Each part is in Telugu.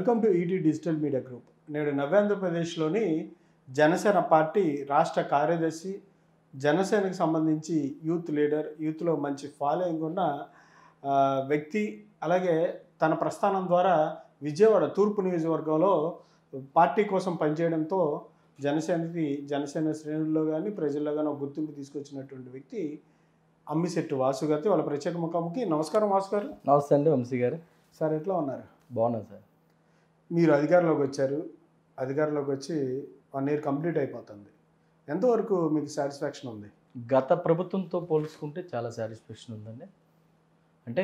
Welcome to ET digital media group. నేడు నవ్యాంధ్రప్రదేశ్లోని జనసేన పార్టీ రాష్ట్ర కార్యదర్శి, జనసేనకు సంబంధించి యూత్ లీడర్, యూత్లో మంచి ఫాలోయింగ్ ఉన్న వ్యక్తి, అలాగే తన ప్రస్థానం ద్వారా విజయవాడ తూర్పు నియోజకవర్గంలో పార్టీ కోసం పనిచేయడంతో జనసేన శ్రేణుల్లో కానీ ప్రజల్లో కానీ ఒక గుర్తింపు తీసుకొచ్చినటువంటి వ్యక్తి అమ్మిశెట్టి వాసు గారితో వాళ్ళ ప్రత్యేక ముఖాముఖి. నమస్కారం వాసు గారు. నమస్తే అండి వంశీ గారు. సార్ ఎట్లా ఉన్నారు? బాగున్నాను సార్. మీరు అధికారంలోకి వచ్చారు, అధికారంలోకి వచ్చి 1 year కంప్లీట్ అయిపోతుంది. ఎంతవరకు మీకు సాటిస్ఫాక్షన్ ఉంది? గత ప్రభుత్వంతో పోల్చుకుంటే చాలా సాటిస్ఫాక్షన్ ఉందండి. అంటే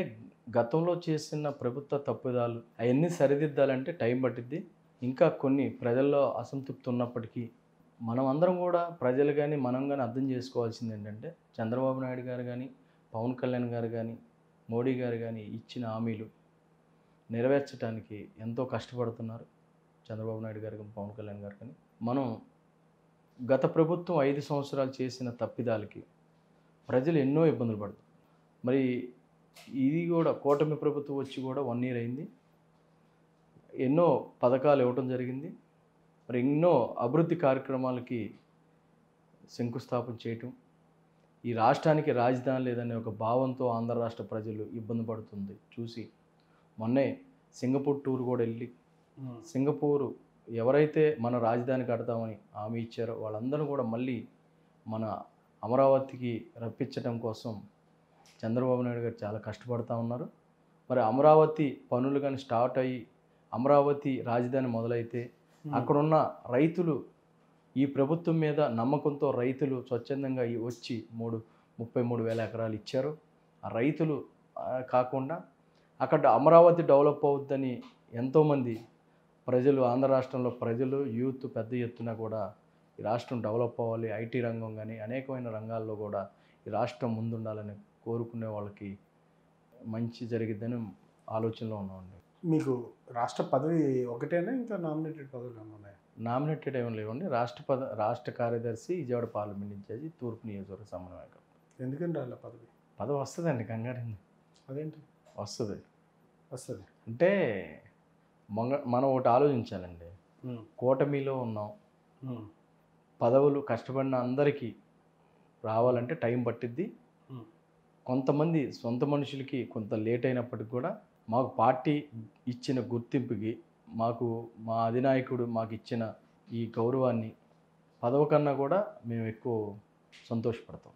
గతంలో చేసిన ప్రభుత్వ తప్పిదాలు అవన్నీ సరిదిద్దాలంటే టైం పట్టిద్ది. ఇంకా కొన్ని ప్రజల్లో అసంతృప్తి ఉన్నప్పటికీ మనం అందరం కూడా ప్రజలు కానీ మనం కానీ అర్థం చేసుకోవాల్సింది ఏంటంటే, చంద్రబాబు నాయుడు గారు కానీ, పవన్ కళ్యాణ్ గారు కానీ, మోడీ గారు కానీ ఇచ్చిన హామీలు నెరవేర్చడానికి ఎంతో కష్టపడుతున్నారు. చంద్రబాబు నాయుడు గారు కానీ, పవన్ కళ్యాణ్ గారు కానీ. మనం గత ప్రభుత్వం 5 సంవత్సరాలు చేసిన తప్పిదాలకి ప్రజలు ఎన్నో ఇబ్బందులు పడుతుంది. మరి ఇది కూడా కూటమి ప్రభుత్వం వచ్చి కూడా 1 year అయింది. ఎన్నో పథకాలు ఇవ్వటం జరిగింది. మరి ఎన్నో అభివృద్ధి కార్యక్రమాలకి శంకుస్థాపన చేయటం, ఈ రాష్ట్రానికి రాజధాని లేదనే ఒక భావంతో ఆంధ్ర రాష్ట్ర ప్రజలు ఇబ్బంది పడుతుంది చూసి మొన్నే సింగపూర్ టూర్ కూడా వెళ్ళి, సింగపూరు ఎవరైతే మన రాజధాని కడతామని హామీ ఇచ్చారో వాళ్ళందరూ కూడా మళ్ళీ మన అమరావతికి రప్పించడం కోసం చంద్రబాబు నాయుడు గారు చాలా కష్టపడుతూ ఉన్నారు. మరి అమరావతి పనులు కానీ స్టార్ట్ అయ్యి అమరావతి రాజధాని మొదలైతే అక్కడున్న రైతులు ఈ ప్రభుత్వం మీద నమ్మకంతో రైతులు స్వచ్ఛందంగా వచ్చి 33,000 ఎకరాలు ఇచ్చారు. ఆ రైతులు కాకుండా అక్కడ అమరావతి డెవలప్ అవుద్దని ఎంతోమంది ప్రజలు, ఆంధ్ర రాష్ట్రంలో ప్రజలు, యూత్ పెద్ద ఎత్తున కూడా ఈ రాష్ట్రం డెవలప్ అవ్వాలి, ఐటీ రంగం కానీ అనేకమైన రంగాల్లో కూడా ఈ రాష్ట్రం ముందుండాలని కోరుకునే వాళ్ళకి మంచి జరిగిద్దని ఆలోచనలో ఉన్నామండి. మీకు రాష్ట్ర పదవి ఒకటేనా, ఇంకా నామినేటెడ్ పదవులు ఉన్నాయి? నామినేటెడ్ ఏమీ లేవండి. రాష్ట్ర కార్యదర్శి, విజయవాడ పార్లమెంట్ ఇన్ఛార్జి, తూర్పు నియోజకవర్గ సమన్వయకం. ఎందుకంటే వాళ్ళ పదవి వస్తుందండి, కంగారండి. అదేంటి వస్తుంది అంటే మనం ఒకటి ఆలోచించాలండి. కూటమిలో ఉన్నాం, పదవులు కష్టపడిన అందరికీ రావాలంటే టైం పట్టిద్ది. కొంతమంది సొంత మనుషులకి కొంత లేట్ అయినప్పటికి కూడా మాకు పార్టీ ఇచ్చిన గుర్తింపుకి, మాకు మా అధినాయకుడు మాకు ఇచ్చిన ఈ గౌరవాన్ని పదవి కన్నా కూడా మేము ఎక్కువ సంతోషపడతాం.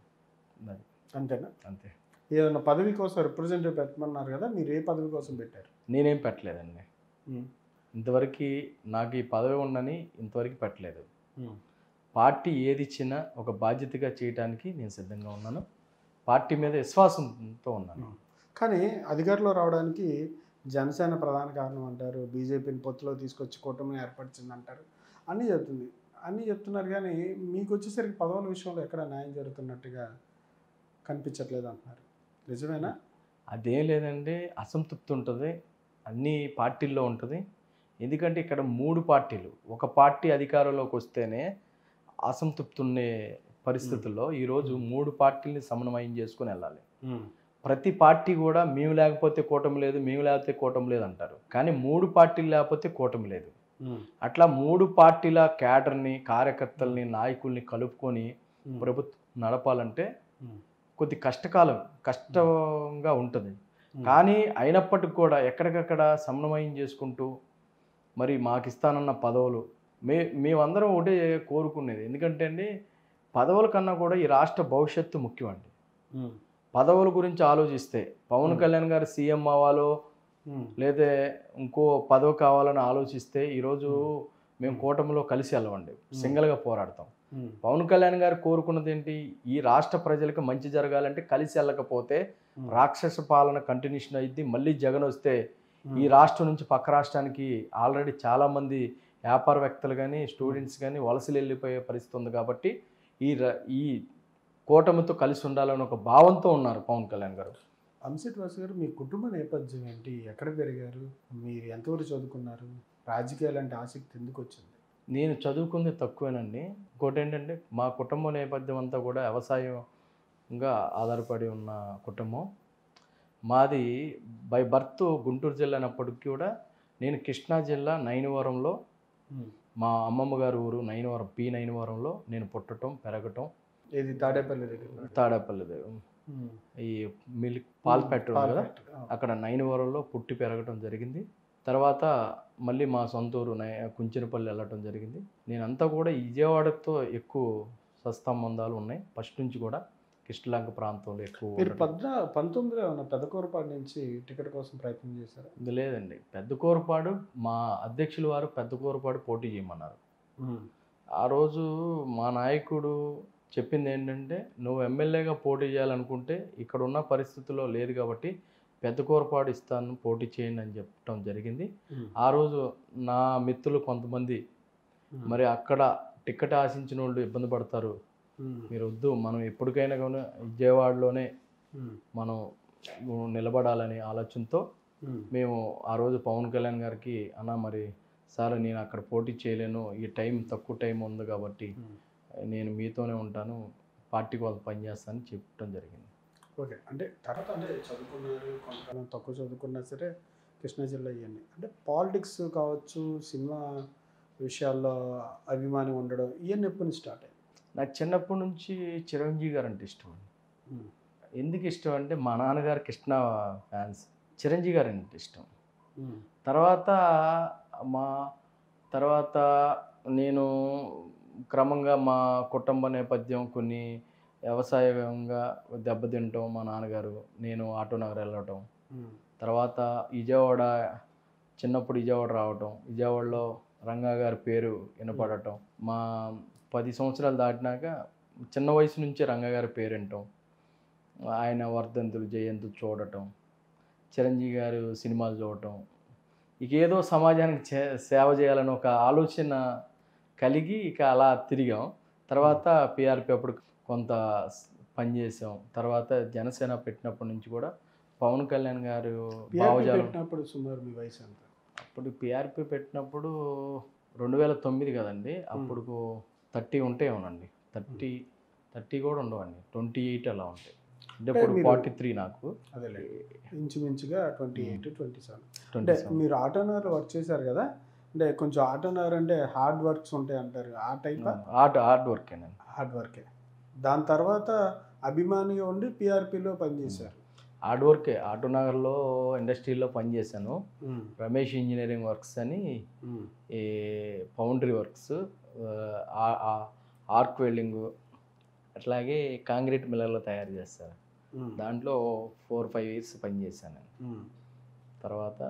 అంతేనా? అంతే. ఏదైనా పదవి కోసం రిప్రజెంటేటివ్ పెట్టమన్నారు కదా, మీరు ఏ పదవి కోసం పెట్టారు? నేనేం పెట్టలేదండి. ఇంతవరకు నాకు ఈ పదవి ఉండని ఇంతవరకు పెట్టలేదు. పార్టీ ఏది ఇచ్చినా ఒక బాధ్యతగా చేయడానికి నేను సిద్ధంగా ఉన్నాను. పార్టీ మీద విశ్వాసంతో ఉన్నాను. కానీ అధికారంలో రావడానికి జనసేన ప్రధాన కారణం అంటారు, బీజేపీని పొత్తులో తీసుకొచ్చి కూటమిని ఏర్పరిచిందంటారు, అన్నీ చెప్తున్నారు. కానీ మీకు వచ్చేసరికి పదవుల విషయంలో ఎక్కడ న్యాయం జరుగుతున్నట్టుగా కనిపించట్లేదు అంటున్నారు. నిజమేనా? అదేం లేదండి, అసంతృప్తి ఉంటుంది, అన్ని పార్టీల్లో ఉంటుంది. ఎందుకంటే ఇక్కడ 3 పార్టీలు, ఒక పార్టీ అధికారంలోకి వస్తేనే అసంతృప్తి ఉండే పరిస్థితుల్లో ఈరోజు 3 పార్టీలని సమన్వయం చేసుకుని వెళ్ళాలి. ప్రతి పార్టీ కూడా మేము లేకపోతే కూటమి లేదు, మేము లేకపోతే కూటమి లేదు అంటారు. కానీ 3 పార్టీలు లేకపోతే కూటమి లేదు. అట్లా 3 పార్టీల క్యాడర్ని, కార్యకర్తల్ని, నాయకుల్ని కలుపుకొని ప్రభుత్వం నడపాలంటే కొద్ది కష్టంగా ఉంటుంది. కానీ అయినప్పటికి కూడా ఎక్కడికక్కడ సమన్వయం చేసుకుంటూ మరి మాకు ఇస్తానన్న పదవులు మేమందరం ఒకటే కోరుకునేది. ఎందుకంటే అండి, పదవుల కన్నా కూడా ఈ రాష్ట్ర భవిష్యత్తు ముఖ్యం అండి. పదవుల గురించి ఆలోచిస్తే పవన్ కళ్యాణ్ గారు సీఎం అవ్వాలో లేదా ఇంకో పదవి కావాలని ఆలోచిస్తే ఈరోజు మేము కూటమిలో కలిసి వెళ్ళమండి, సింగిల్గా పోరాడతాం. పవన్ కళ్యాణ్ గారు కోరుకున్నది ఏంటి? ఈ రాష్ట్ర ప్రజలకు మంచి జరగాలంటే కలిసి వెళ్ళకపోతే రాక్షస పాలన కంటిన్యూషన్ అయ్యింది. మళ్ళీ జగన్ వస్తే ఈ రాష్ట్రం నుంచి పక్క రాష్ట్రానికి ఆల్రెడీ చాలామంది వ్యాపారవేత్తలు కానీ, స్టూడెంట్స్ కానీ వలసలు వెళ్ళిపోయే పరిస్థితి ఉంది. కాబట్టి ఈ కూటమితో కలిసి ఉండాలని ఒక భావంతో ఉన్నారు పవన్ కళ్యాణ్ గారు. అమ్మిశెట్టి వాసు గారు, మీ కుటుంబ నేపథ్యం ఏంటి? ఎక్కడ పెరిగారు? మీరు ఎంతవరకు చదువుకున్నారు? రాజకీయాలు అంటే ఆసక్తి ఎందుకు వచ్చింది? నేను చదువుకుంది తక్కువేనండి. ఇంకోటి ఏంటంటే, మా కుటుంబ నేపథ్యం అంతా కూడా వ్యవసాయంగా ఆధారపడి ఉన్న కుటుంబం. మాది బై బర్త్ గుంటూరు జిల్లా అయినప్పటికీ కూడా నేను కృష్ణా జిల్లా నైనవరంలో మా అమ్మమ్మ గారి ఊరు నైనవరం నైనవరంలో నేను పుట్టడం పెరగటం. ఇది తాడేపల్లి దగ్గర. తాడేపల్లి దగ్గర ఈ మిల్క్ పాల్ ఫ్యాక్టరీ ఉంది కదా, అక్కడ నైనవరంలో పుట్టి పెరగటం జరిగింది. తర్వాత మళ్ళీ మా సొంత ఊరు కుంచెనపల్లి వెళ్ళటం జరిగింది. నేనంతా కూడా విజయవాడతో ఎక్కువ సత్సంబంధాలు ఉన్నాయి ఫస్ట్ నుంచి కూడా. కృష్ణలంక ప్రాంతంలో ఎక్కువ. మీరు 19లో ఏమన్నా పెద్దకూరపాడు నుంచి టికెట్ కోసం ప్రయత్నం చేశారా? లేదండి, పెద్దకూరపాడు మా అధ్యక్షుల వారు పెద్దకూరపాడు పోటీ చేయమన్నారు. ఆ రోజు మా నాయకుడు చెప్పింది ఏంటంటే, నువ్వు ఎమ్మెల్యేగా పోటీ చేయాలనుకుంటే ఇక్కడ ఉన్న పరిస్థితుల్లో లేదు కాబట్టి పెద్దకూరపాడు ఇస్తాను, పోటీ చేయండి అని చెప్పడం జరిగింది. ఆ రోజు నా మిత్రులు కొంతమంది మరి అక్కడ టికెట్ ఆశించిన వాళ్ళు ఇబ్బంది పడతారు, మీరు వద్దు, మనం ఎప్పటికైనా కానీ విజయవాడలోనే మనం నిలబడాలనే ఆలోచనతో మేము ఆ రోజు పవన్ కళ్యాణ్ గారికి, అన్న మరి సార్ నేను అక్కడ పోటీ చేయలేను, ఈ టైం తక్కువ టైం ఉంది కాబట్టి నేను మీతోనే ఉంటాను, పార్టీ కోసం పనిచేస్తానని చెప్పడం జరిగింది. ఓకే, అంటే తర్వాత అంటే చదువుకున్నారు, కొంతకాలం తక్కువ చదువుకున్నా సరే కృష్ణా జిల్లా ఇవన్నీ అంటే పాలిటిక్స్ కావచ్చు, సినిమా విషయాల్లో అభిమానం ఉండడం ఇవన్నీ ఎప్పటి నుంచి స్టార్ట్ అయ్యాయి? నాకు చిన్నప్పటి నుంచి చిరంజీవి గారు అంటే ఇష్టం అండి. ఎందుకు ఇష్టం అంటే మా నాన్నగారు కృష్ణ ఫ్యాన్స్, చిరంజీవి గారు అంటే ఇష్టం. తర్వాత నేను క్రమంగా మా కుటుంబ నేపథ్యం కొన్ని వ్యవసాయంగా దెబ్బతింటాం, మా నాన్నగారు నేను ఆటో నగర్ వెళ్ళటం, తర్వాత విజయవాడ చిన్నప్పుడు విజయవాడ రావటం, విజయవాడలో రంగా గారి పేరు వినపడటం, మా 10 సంవత్సరాలు దాటినాక చిన్న వయసు నుంచే రంగా గారి పేరు వినటం, ఆయన వర్ధంతులు జయంతులు చూడటం, చిరంజీవి గారు సినిమాలు చూడటం, ఇక ఏదో సమాజానికి సేవ చేయాలని ఒక ఆలోచన కలిగి ఇక అలా తిరిగాం. తర్వాత పిఆర్పి అప్పుడు కొంత పనిచేసాం. తర్వాత జనసేన పెట్టినప్పటి నుంచి కూడా పవన్ కళ్యాణ్ గారు భావజాలం. సుమారు మీ వయసు ఎంత? అప్పుడు పిఆర్పి పెట్టినప్పుడు 2009 కదండి, అప్పుడు 30 ఉంటాయి. అవునండి, 30 కూడా ఉండవండి, 28 అలా ఉంటాయి. అంటే ఇప్పుడు 43 నాకు. అదే ఇంచుమించుగా 28, 27. అంటే మీరు ఆటోనర్ వర్క్ చేశారు కదా, అంటే కొంచెం ఆటోనర్ అంటే హార్డ్ వర్క్స్ ఉంటాయి అంటారు, ఆ టైప్? హార్డ్ వర్కేనండి. హార్డ్ వర్కే. దాని తర్వాత అభిమానిగా ఉండి పిఆర్పిలో పనిచేశారు. హార్డ్ వర్కే. ఆటోనగర్లో ఇండస్ట్రీలో పనిచేశాను. రమేష్ ఇంజనీరింగ్ వర్క్స్ అని ఈ ఫౌండరీ వర్క్స్, ఆర్క్ వెల్డింగు, అట్లాగే కాంక్రీట్ మిల్లర్లో తయారు చేస్తారు. దాంట్లో 4-5 ఇయర్స్ పనిచేశాను. తర్వాత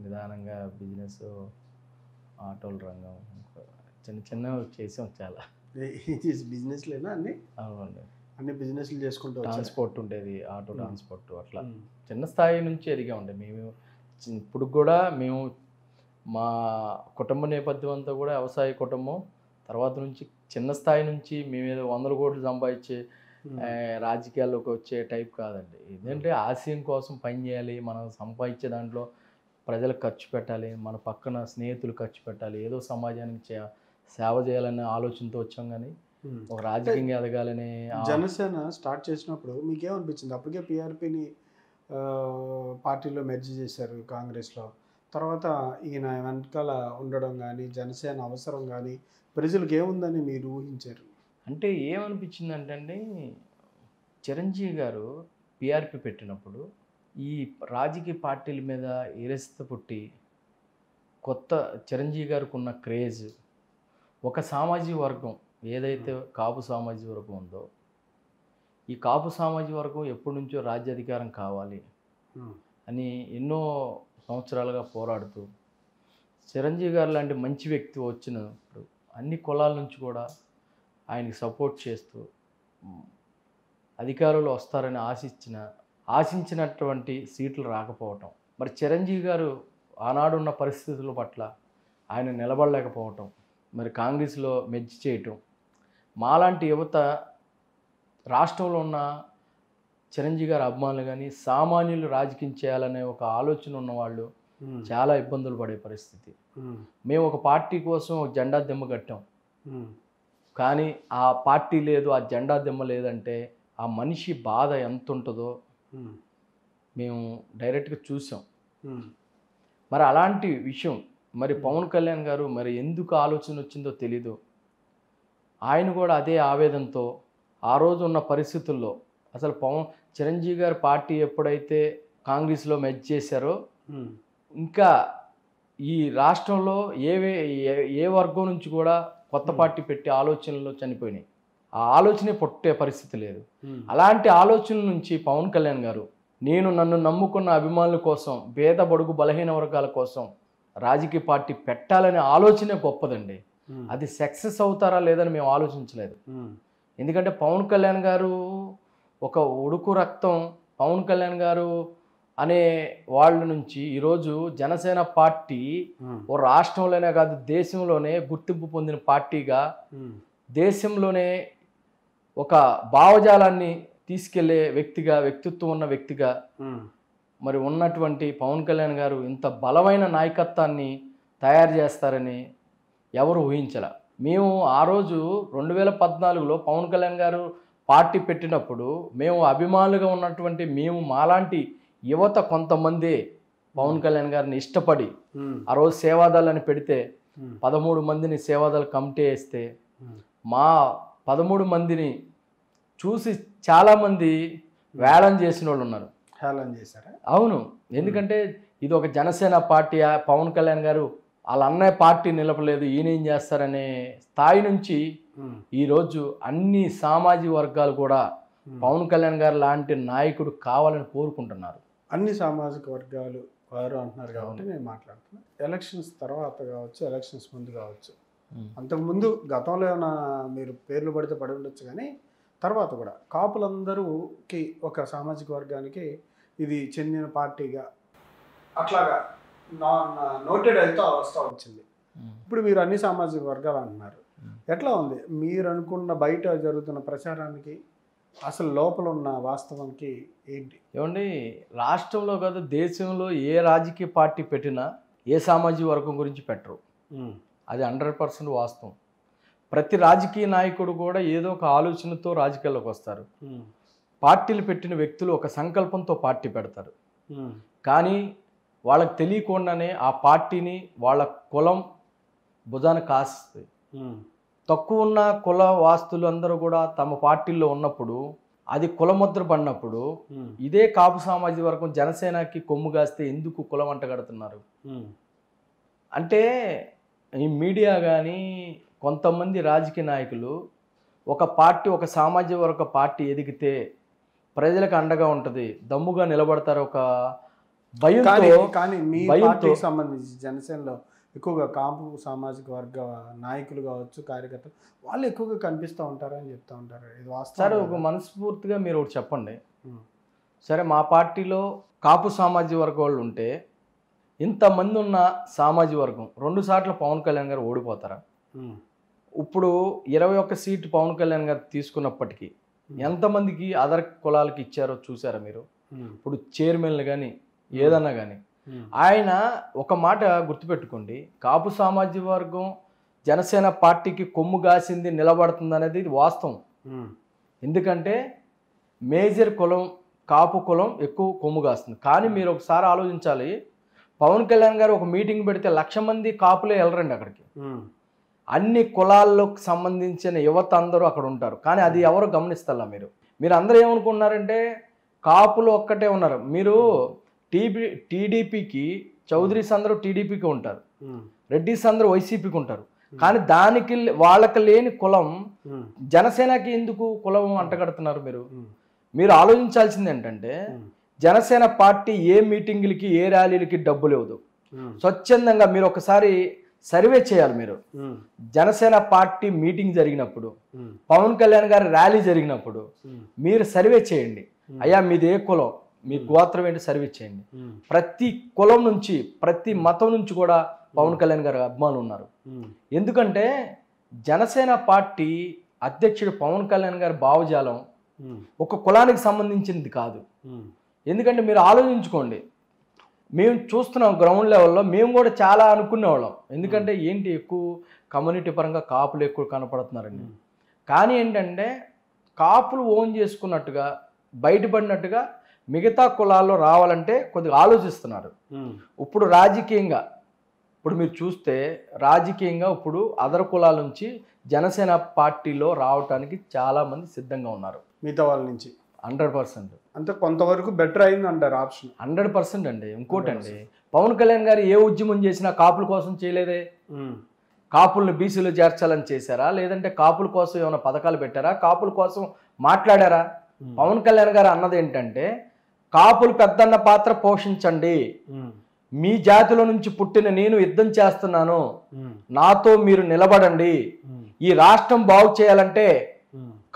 నిదానంగా బిజినెస్, ఆటోల రంగం చిన్న చేసాం చాలా. బిజినెస్లేనా అన్ని? అవునండి, అన్ని బిజినెస్లు చేసుకుంటూ. ట్రాన్స్పోర్ట్ ఉండేది, ఆటో ట్రాన్స్పోర్ట్, అట్లా చిన్న స్థాయి నుంచి ఎదిగా ఉండే మేము. ఇప్పుడు కూడా మేము మా కుటుంబ నేపథ్యం అంతా కూడా వ్యవసాయ కుటుంబం. తర్వాత నుంచి చిన్న స్థాయి నుంచి మేము ఏదో 100 కోట్లు సంపాదించే రాజకీయాల్లోకి వచ్చే టైప్ కాదండి. ఏంటంటే ఆశయం కోసం పని చేయాలి, మనం సంపాదించే దాంట్లో ప్రజలకు ఖర్చు పెట్టాలి, మన పక్కన స్నేహితులు ఖర్చు పెట్టాలి, ఏదో సమాజానికి సేవ చేయాలనే ఆలోచనతో వచ్చాం. కానీ ఒక రాజకీయంగా ఎదగాలని. జనసేన స్టార్ట్ చేసినప్పుడు మీకేమనిపించింది? అప్పటికే పిఆర్పిని పార్టీలో మెర్జ్ చేశారు కాంగ్రెస్లో. తర్వాత ఈయన వెనకాల ఉండడం కానీ, జనసేన అవసరం కానీ ప్రజలకు ఏముందని మీరు ఊహించారు? అంటే ఏమనిపించిందంటే అండి, చిరంజీవి గారు పిఆర్పి పెట్టినప్పుడు ఈ రాజకీయ పార్టీల మీద ఈరెస్త పుట్టి కొత్త చిరంజీవి గారికి ఉన్న క్రేజ్, ఒక సామాజిక వర్గం ఏదైతే కాపు సామాజిక వర్గం ఉందో, ఈ కాపు సామాజిక వర్గం ఎప్పటి నుంచో రాజ్యాధికారం కావాలి అని ఎన్నో సంవత్సరాలుగా పోరాడుతూ, చిరంజీవి గారు లాంటి మంచి వ్యక్తి వచ్చినప్పుడు అన్ని కులాల నుంచి కూడా ఆయనకి సపోర్ట్ చేస్తూ అధికారులు వస్తారని ఆశించినటువంటి సీట్లు రాకపోవటం, మరి చిరంజీవి గారు ఆనాడున్న పరిస్థితుల పట్ల ఆయన నిలబడలేకపోవటం, మరి కాంగ్రెస్లో మెర్జ్ చేయటం, మాలాంటి యువత రాష్ట్రంలో ఉన్న చిరంజీవి గారి అభిమానులు కానీ సామాన్యులు రాజకీయం చేయాలనే ఒక ఆలోచన ఉన్నవాళ్ళు చాలా ఇబ్బందులు పడే పరిస్థితి. మేము ఒక పార్టీ కోసం ఒక జెండా దిమ్మ కట్టాం, కానీ ఆ పార్టీ లేదు, ఆ జెండా దిమ్మ లేదంటే ఆ మనిషి బాధ ఎంత ఉంటుందో మేము డైరెక్ట్గా చూసాం. మరి అలాంటి విషయం మరి పవన్ కళ్యాణ్ గారు మరి ఎందుకు ఆలోచన వచ్చిందో తెలీదు. ఆయన కూడా అదే ఆవేదనతో ఆ రోజు ఉన్న పరిస్థితుల్లో అసలు చిరంజీవి గారి పార్టీ ఎప్పుడైతే కాంగ్రెస్లో మెర్జ్ చేశారో ఇంకా ఈ రాష్ట్రంలో ఏ వర్గం నుంచి కూడా కొత్త పార్టీ పెట్టే ఆలోచనలు చనిపోయినాయి. ఆ ఆలోచనే పుట్టే పరిస్థితి లేదు. అలాంటి ఆలోచన నుంచి పవన్ కళ్యాణ్ గారు నన్ను నమ్ముకున్న అభిమానుల కోసం, పేద బడుగు బలహీన వర్గాల కోసం రాజకీయ పార్టీ పెట్టాలనే ఆలోచనే గొప్పదండి. అది సక్సెస్ అవుతారా లేదని మేము ఆలోచించలేదు. ఎందుకంటే పవన్ కళ్యాణ్ గారు ఒక ఉడుకు రక్తం, పవన్ కళ్యాణ్ గారు అనే వాళ్ళ నుంచి ఈరోజు జనసేన పార్టీ ఓ రాష్ట్రంలోనే కాదు దేశంలోనే గుర్తింపు పొందిన పార్టీగా, దేశంలోనే ఒక భావజాలాన్ని తీసుకెళ్లే వ్యక్తిత్వం ఉన్న వ్యక్తిగా మరి ఉన్నటువంటి పవన్ కళ్యాణ్ గారు ఇంత బలమైన నాయకత్వాన్ని తయారు చేస్తారని ఎవరు ఊహించలే. మేము ఆ రోజు 2014లో పవన్ కళ్యాణ్ గారు పార్టీ పెట్టినప్పుడు మేము అభిమానులుగా ఉన్నటువంటి మాలాంటి యువత కొంతమంది పవన్ కళ్యాణ్ గారిని ఇష్టపడి ఆ రోజు సేవాదళాన్ని పెడితే 13 మందిని సేవాదళ కమిటీ వేస్తే మా 13 మందిని చూసి చాలామంది వేలం చేసిన వాళ్ళు ఉన్నారు. హేళన చేశారా? అవును. ఎందుకంటే ఇది ఒక జనసేన పార్టీ, పవన్ కళ్యాణ్ గారు వాళ్ళ అన్నయ్య పార్టీ నిలపలేదు, ఈయన ఏం చేస్తారనే స్థాయి నుంచి ఈరోజు అన్ని సామాజిక వర్గాలు కూడా పవన్ కళ్యాణ్ గారు లాంటి నాయకుడు కావాలని కోరుకుంటున్నారు. అన్ని సామాజిక వర్గాలు వారు అంటున్నారు కాబట్టి నేను మాట్లాడుతున్నాను. ఎలక్షన్స్ తర్వాత కావచ్చు, ఎలక్షన్స్ ముందు కావచ్చు, అంతకుముందు గతంలో ఏమైనా మీరు పేర్లు పడితే పడి ఉండొచ్చు, కానీ తర్వాత కూడా కాపులందరూకి ఒక సామాజిక వర్గానికి ఇది చెందిన పార్టీగా అట్లాగా నోటెడ్ అయితే వస్తూ వచ్చింది. ఇప్పుడు మీరు అన్ని సామాజిక వర్గాలు అంటున్నారు. ఎట్లా ఉంది మీరు అనుకున్న బయట జరుగుతున్న ప్రచారానికి అసలు లోపల ఉన్న వాస్తవానికి ఏంటి? ఏమండి, రాష్ట్రంలో కాదు దేశంలో ఏ రాజకీయ పార్టీ పెట్టినా ఏ సామాజిక వర్గం గురించి పెట్టరు. అది 100% వాస్తవం. ప్రతి రాజకీయ నాయకుడు కూడా ఏదో ఒక ఆలోచనతో రాజకీయాల్లోకి వస్తారు. పార్టీలు పెట్టిన వ్యక్తులు ఒక సంకల్పంతో పార్టీ పెడతారు. కానీ వాళ్ళకి తెలియకుండానే ఆ పార్టీని వాళ్ళ కులం భుజాన కాస్తుంది. తక్కువ ఉన్న కుల వాస్తులు అందరూ కూడా తమ పార్టీల్లో ఉన్నప్పుడు అది కులముద్ర పడినప్పుడు ఇదే కాపు సామాజిక వర్గం జనసేనకి కొమ్ము కాస్తే ఎందుకు కులం అంటగడుతున్నారు అంటే ఈ మీడియా కానీ కొంతమంది రాజకీయ నాయకులు ఒక పార్టీ ఒక సామాజిక వర్గ పార్టీ ఎదిగితే ప్రజలకు అండగా ఉంటుంది, దమ్ముగా నిలబడతారు ఒక భయంతో. కానీ మీ పార్టీకి సంబంధించి జనసేనలో ఎక్కువగా కాపు సామాజిక వర్గ నాయకులు కావచ్చు, కార్యకర్తలు వాళ్ళు ఎక్కువగా కనిపిస్తూ ఉంటారు అని చెప్తూ ఉంటారు. ఇది వాస్తవం. సరే, ఒక మనస్ఫూర్తిగా మీరు ఒకటి చెప్పండి. సరే, మా పార్టీలో కాపు సామాజిక వర్గం వాళ్ళు ఉంటే ఇంతమంది ఉన్న సామాజిక వర్గం 2 సార్లు పవన్ కళ్యాణ్ గారు ఓడిపోతారా? ఇప్పుడు 21 సీట్లు పవన్ కళ్యాణ్ గారు తీసుకున్నప్పటికీ ఎంతమందికి అదర్ కులాలకి ఇచ్చారో చూసారా మీరు? ఇప్పుడు చైర్మన్లు కానీ ఏదన్నా కానీ ఆయన ఒక మాట గుర్తుపెట్టుకోండి, కాపు సామాజిక వర్గం జనసేన పార్టీకి కొమ్ము కాసింది నిలబడుతుంది అనేది ఇది వాస్తవం. ఎందుకంటే మేజర్ కులం కాపు కులం ఎక్కువ కొమ్ము కాస్తుంది. కానీ మీరు ఒకసారి ఆలోచించాలి, పవన్ కళ్యాణ్ గారు ఒక మీటింగ్ పెడితే 1,00,000 మంది కాపులే వెళ్ళరండి అక్కడికి. అన్ని కులాల్లోకి సంబంధించిన యువత అందరూ అక్కడ ఉంటారు. కానీ అది ఎవరు గమనిస్తారా? మీరు అందరూ ఏమనుకుంటున్నారంటే కాపులు ఒక్కటే ఉన్నారు. మీరు టీడీపీకి చౌదరీస్ అందరూ టీడీపీకి ఉంటారు, రెడ్డిస్ అందరూ వైసీపీకి ఉంటారు. కానీ దానికి వాళ్ళకి లేని కులం జనసేనకి ఎందుకు కులం అంటగడుతున్నారు? మీరు ఆలోచించాల్సింది ఏంటంటే జనసేన పార్టీ ఏ మీటింగులకి ఏ ర్యాలీలకి డబ్బులు ఇవ్వదు. స్వచ్ఛందంగా మీరు ఒకసారి సర్వే చేయాలి. మీరు జనసేన పార్టీ మీటింగ్ జరిగినప్పుడు, పవన్ కళ్యాణ్ గారి ర్యాలీ జరిగినప్పుడు మీరు సర్వే చేయండి. అయ్యా మీది ఏ కులం, మీ గోత్రం ఏంటి సర్వే చేయండి. ప్రతి కులం నుంచి ప్రతి మతం నుంచి కూడా పవన్ కళ్యాణ్ గారి అభిమానులు ఉన్నారు. ఎందుకంటే జనసేన పార్టీ అధ్యక్షుడు పవన్ కళ్యాణ్ గారి భావజాలం ఒక కులానికి సంబంధించింది కాదు. ఎందుకంటే మీరు ఆలోచించుకోండి, మేము చూస్తున్నాం గ్రౌండ్ లెవెల్లో, మేము కూడా చాలా అనుకునేవాళ్ళం. ఎందుకంటే ఏంటి ఎక్కువ కమ్యూనిటీ పరంగా కాపులు ఎక్కువ కనపడుతున్నారండి. కానీ ఏంటంటే కాపులు ఓన్ చేసుకున్నట్టుగా బయటపడినట్టుగా మిగతా కులాల్లో రావాలంటే కొద్దిగా ఆలోచిస్తున్నారు. ఇప్పుడు రాజకీయంగా ఇప్పుడు మీరు చూస్తే రాజకీయంగా ఇప్పుడు అదర్ కులాల నుంచి జనసేన పార్టీలో రావడానికి చాలామంది సిద్ధంగా ఉన్నారు. మిగతా వాళ్ళ నుంచి 100%. అంటే కొంతవరకు బెటర్ అయింది అంటారు ఆప్షన్. 100% అండి. ఇంకోటండి, పవన్ కళ్యాణ్ గారు ఏ ఉద్యమం చేసినా కాపుల కోసం చేయలేదే. కాపుల్ని బీసీలో చేర్చాలని చేశారా, లేదంటే కాపుల కోసం ఏమైనా పథకాలు పెట్టారా, కాపుల కోసం మాట్లాడారా? పవన్ కళ్యాణ్ గారు అన్నది ఏంటంటే కాపులు పెద్దన్న పాత్ర పోషించండి, మీ జాతిలో నుంచి పుట్టిన నేను యుద్ధం చేస్తున్నాను, నాతో మీరు నిలబడండి, ఈ రాష్ట్రం బాగు చేయాలంటే